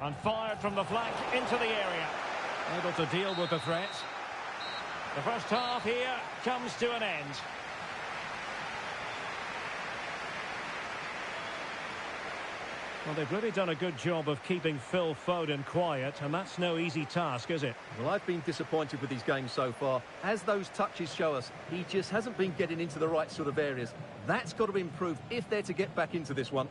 And fired from the flank into the area. Able to deal with the threat. The first half here comes to an end. Well, they've really done a good job of keeping Phil Foden quiet, and that's no easy task, is it? Well, I've been disappointed with his game so far. As those touches show us, he just hasn't been getting into the right sort of areas. That's got to improve if they're to get back into this one.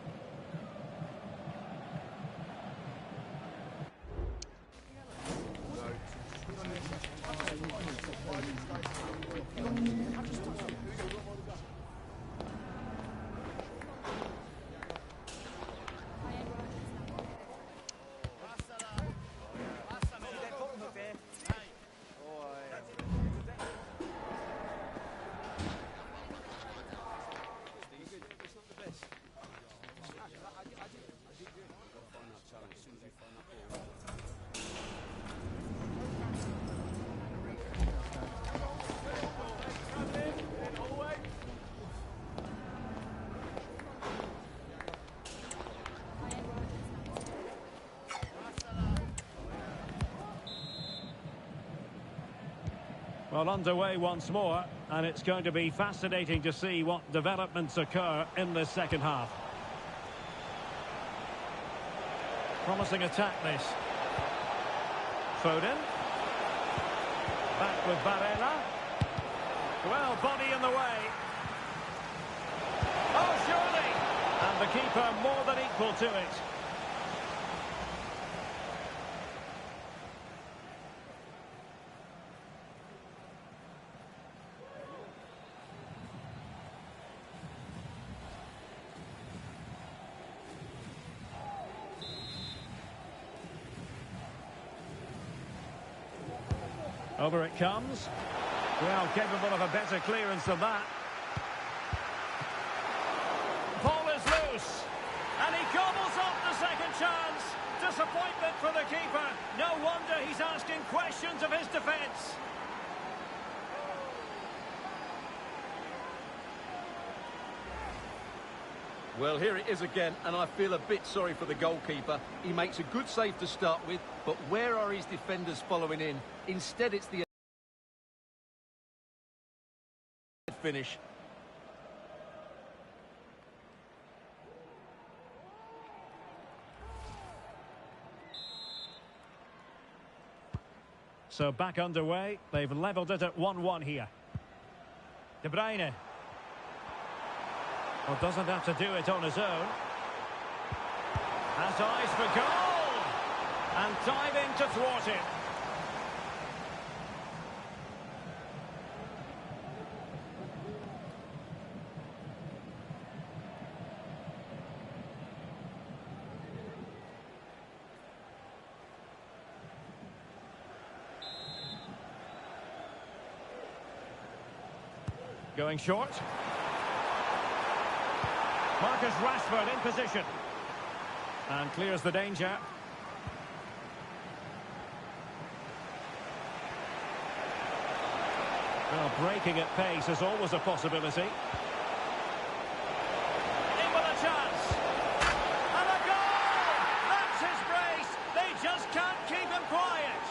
Well, underway once more, and it's going to be fascinating to see what developments occur in the second half. Promising attack, this. Foden. Back with Barella. Well, body in the way. Oh, surely! And the keeper more than equal to it. Over it comes. Well, capable of a better clearance than that. Ball is loose. And he gobbles up the second chance. Disappointment for the keeper. No wonder he's asking questions of his defence. Well, here it is again, and I feel a bit sorry for the goalkeeper. He makes a good save to start with, but where are his defenders following in? Instead, it's the finish. So back underway. They've levelled it at 1-1 here. De Bruyne. Well, doesn't have to do it on his own. Has eyes for goal! And diving to thwart it. Going short. Marcus Rashford in position. And clears the danger. Well, breaking at pace is always a possibility. In with a chance. And a goal! That's his brace. They just can't keep him quiet.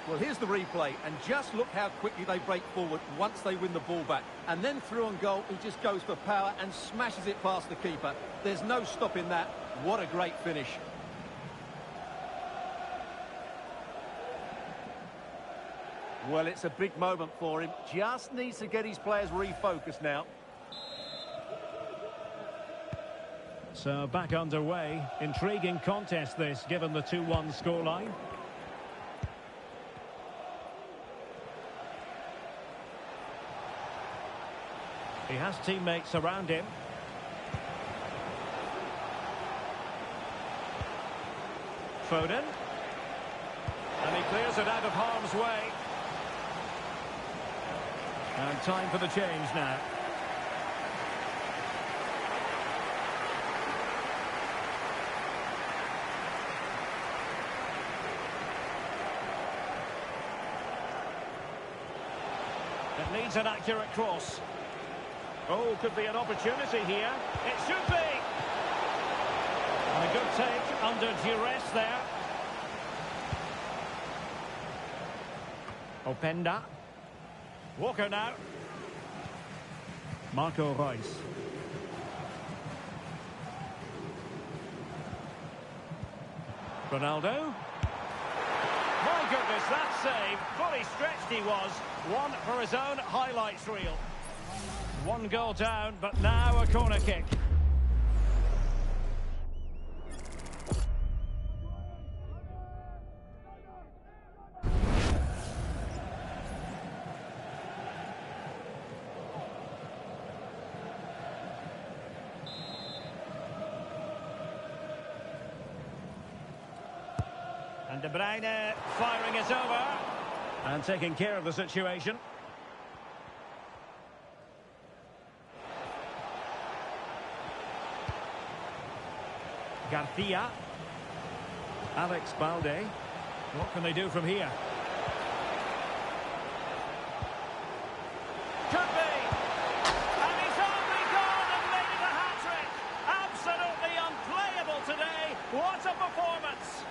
Well, here's the replay, and just look how quickly they break forward once they win the ball back. And then through on goal, he just goes for power and smashes it past the keeper. There's no stopping that. What a great finish. Well, it's a big moment for him. Just needs to get his players refocused now. So back underway. Intriguing contest this, given the 2-1 scoreline. He has teammates around him. Foden. And he clears it out of harm's way. And time for the change now. It needs an accurate cross. Oh, could be an opportunity here. It should be. And a good take under duress there. Openda. Walker now. Marco Reus. Ronaldo. My goodness, that save. Fully stretched he was. One for his own highlights reel. One goal down, but now a corner kick. And De Bruyne firing it over. And taking care of the situation. Garcia. Alex Balde. What can they do from here? Could be. And he's only gone and made it a hat-trick. Absolutely unplayable today. What a performance.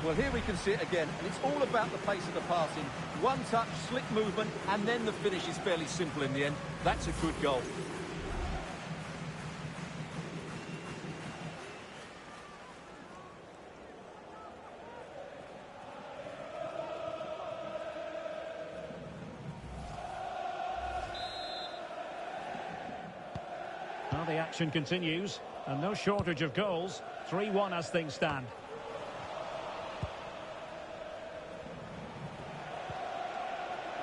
Well, here we can see it again, and it's all about the pace of the passing. One touch, slick movement, and then the finish is fairly simple in the end. That's a good goal. Now the action continues, and no shortage of goals. 3-1 as things stand.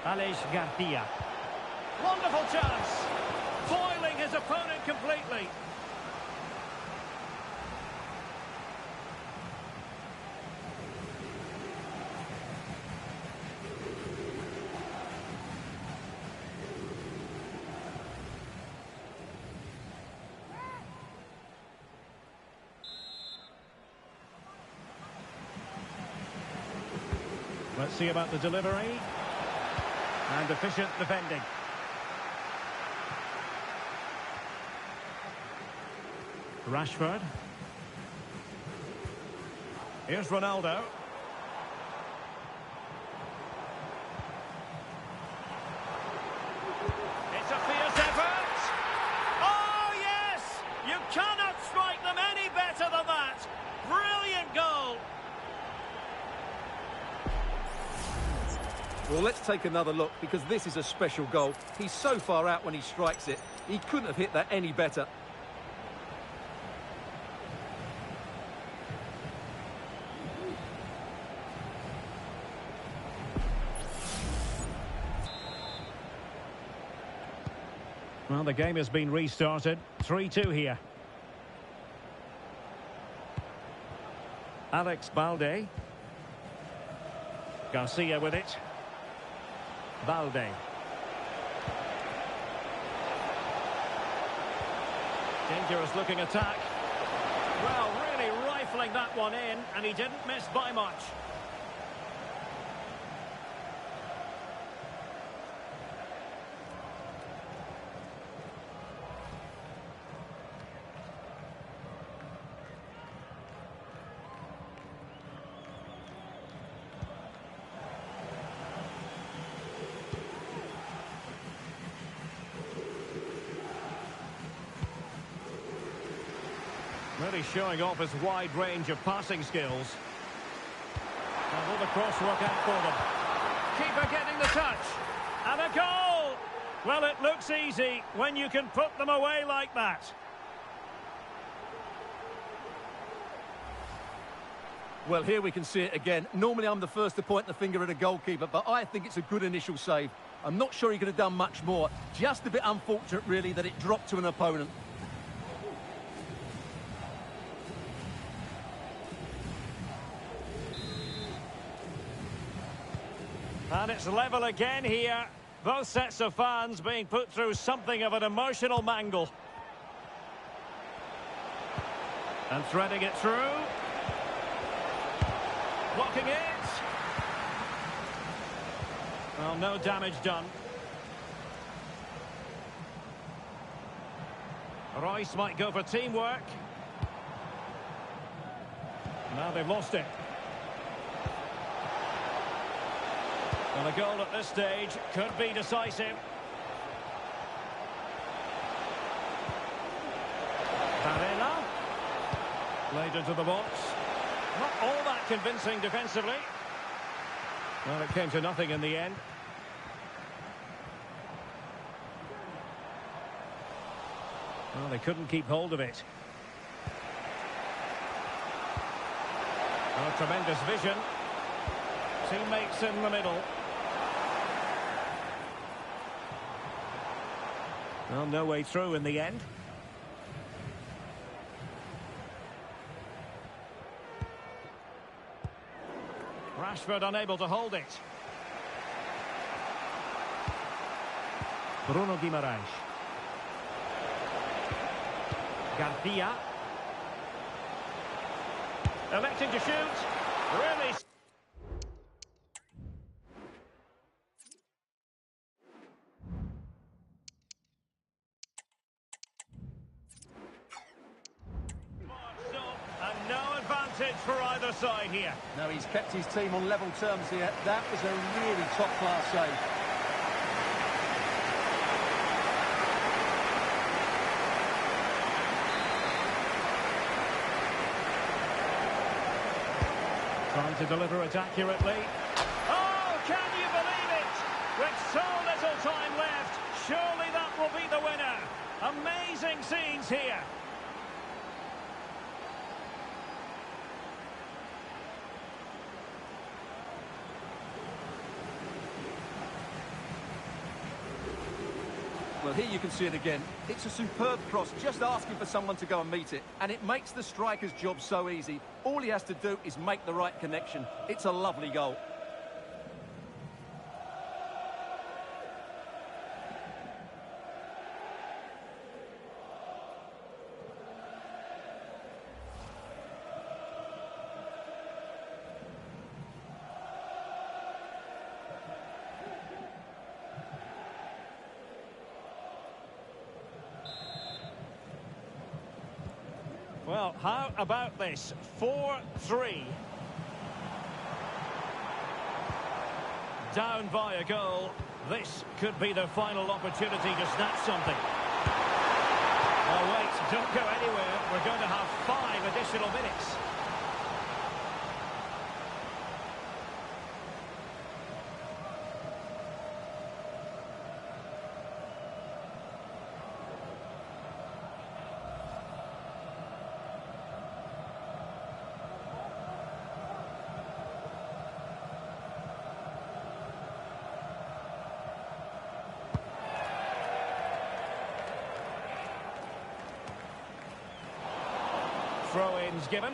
Alex Garcia. Wonderful chance. Foiling his opponent completely. Let's see about the delivery. And efficient defending. Rashford. Here's Ronaldo. It's a fierce effort. Oh, yes! You cannot strike them any better than that. Brilliant goal. Well, let's take another look, because this is a special goal. He's so far out when he strikes it. He couldn't have hit that any better. Well, the game has been restarted. 3-2 here. Alex Balde. Garcia with it. Balde. Dangerous looking attack. Well, really rifling that one in, and he didn't miss by much. Really showing off his wide range of passing skills. And will the cross work out for them? Keeper getting the touch. And a goal! Well, it looks easy when you can put them away like that. Well, here we can see it again. Normally I'm the first to point the finger at a goalkeeper, but I think it's a good initial save. I'm not sure he could have done much more. Just a bit unfortunate, really, that it dropped to an opponent. And it's level again here. Both sets of fans being put through something of an emotional mangle. And threading it through. Blocking it. Well, no damage done. Royce might go for teamwork. Now they've lost it. And a goal at this stage could be decisive. Varela. Played into the box. Not all that convincing defensively. Well, it came to nothing in the end. Well, they couldn't keep hold of it. Oh, tremendous vision. Teammates in the middle. Well, no way through in the end. Rashford unable to hold it. Bruno Guimaraes. Garcia. Electing to shoot. Really... for either side here. No, he's kept his team on level terms here. That was a really top-class save. Trying to deliver it accurately. Oh, can you believe it? With so little time left, surely that will be the winner. Amazing scenes here. Well, here you can see it again. It's a superb cross, just asking for someone to go and meet it. And it makes the striker's job so easy. All he has to do is make the right connection. It's a lovely goal. Well, how about this? 4-3. Down by a goal. This could be the final opportunity to snatch something. Oh, wait, don't go anywhere. We're going to have 5 additional minutes. Throw-ins given.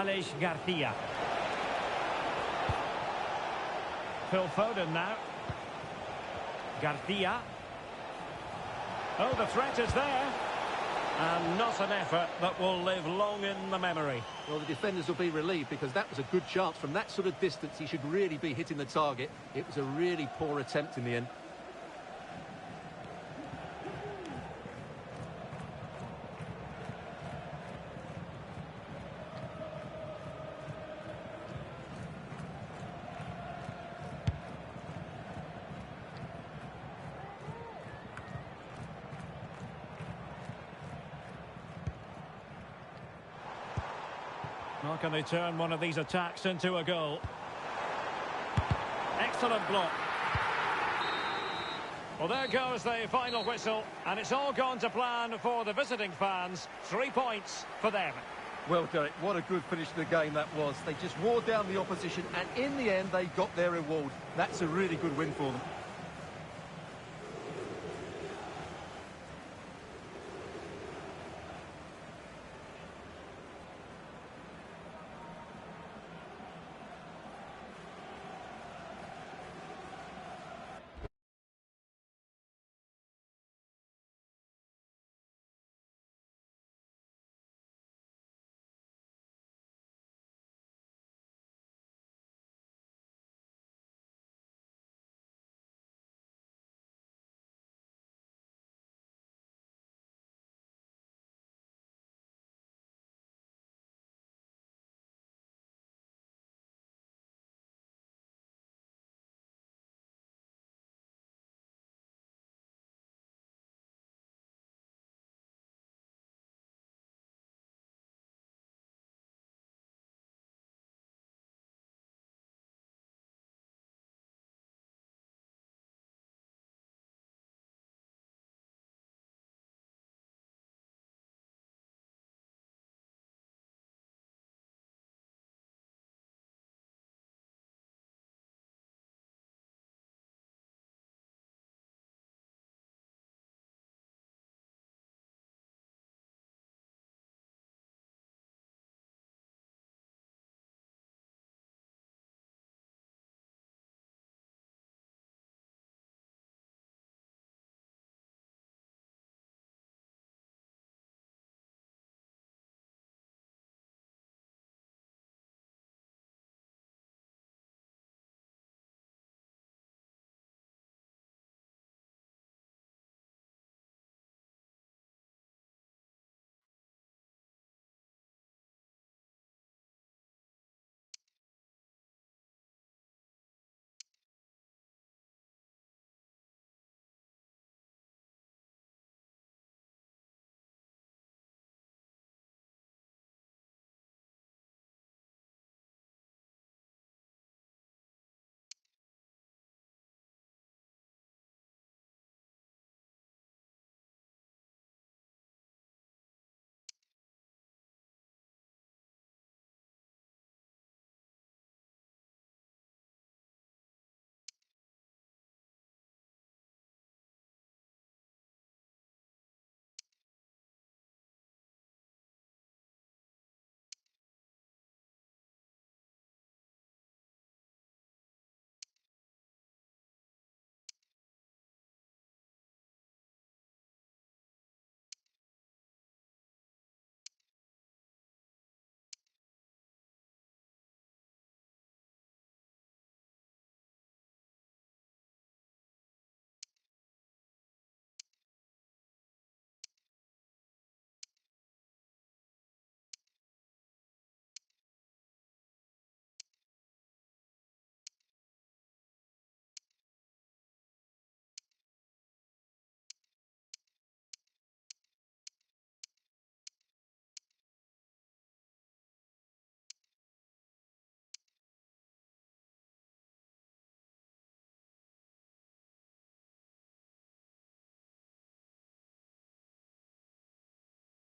Aleix Garcia. Phil Foden now. Garcia. Oh, the threat is there. And not an effort that will live long in the memory. Well, the defenders will be relieved because that was a good chance. From that sort of distance, he should really be hitting the target. It was a really poor attempt in the end. How can they turn one of these attacks into a goal? Excellent block. Well, there goes the final whistle, and it's all gone to plan for the visiting fans. 3 points for them. Well, Derek, what a good finish to the game that was. They just wore down the opposition, and in the end, they got their reward. That's a really good win for them.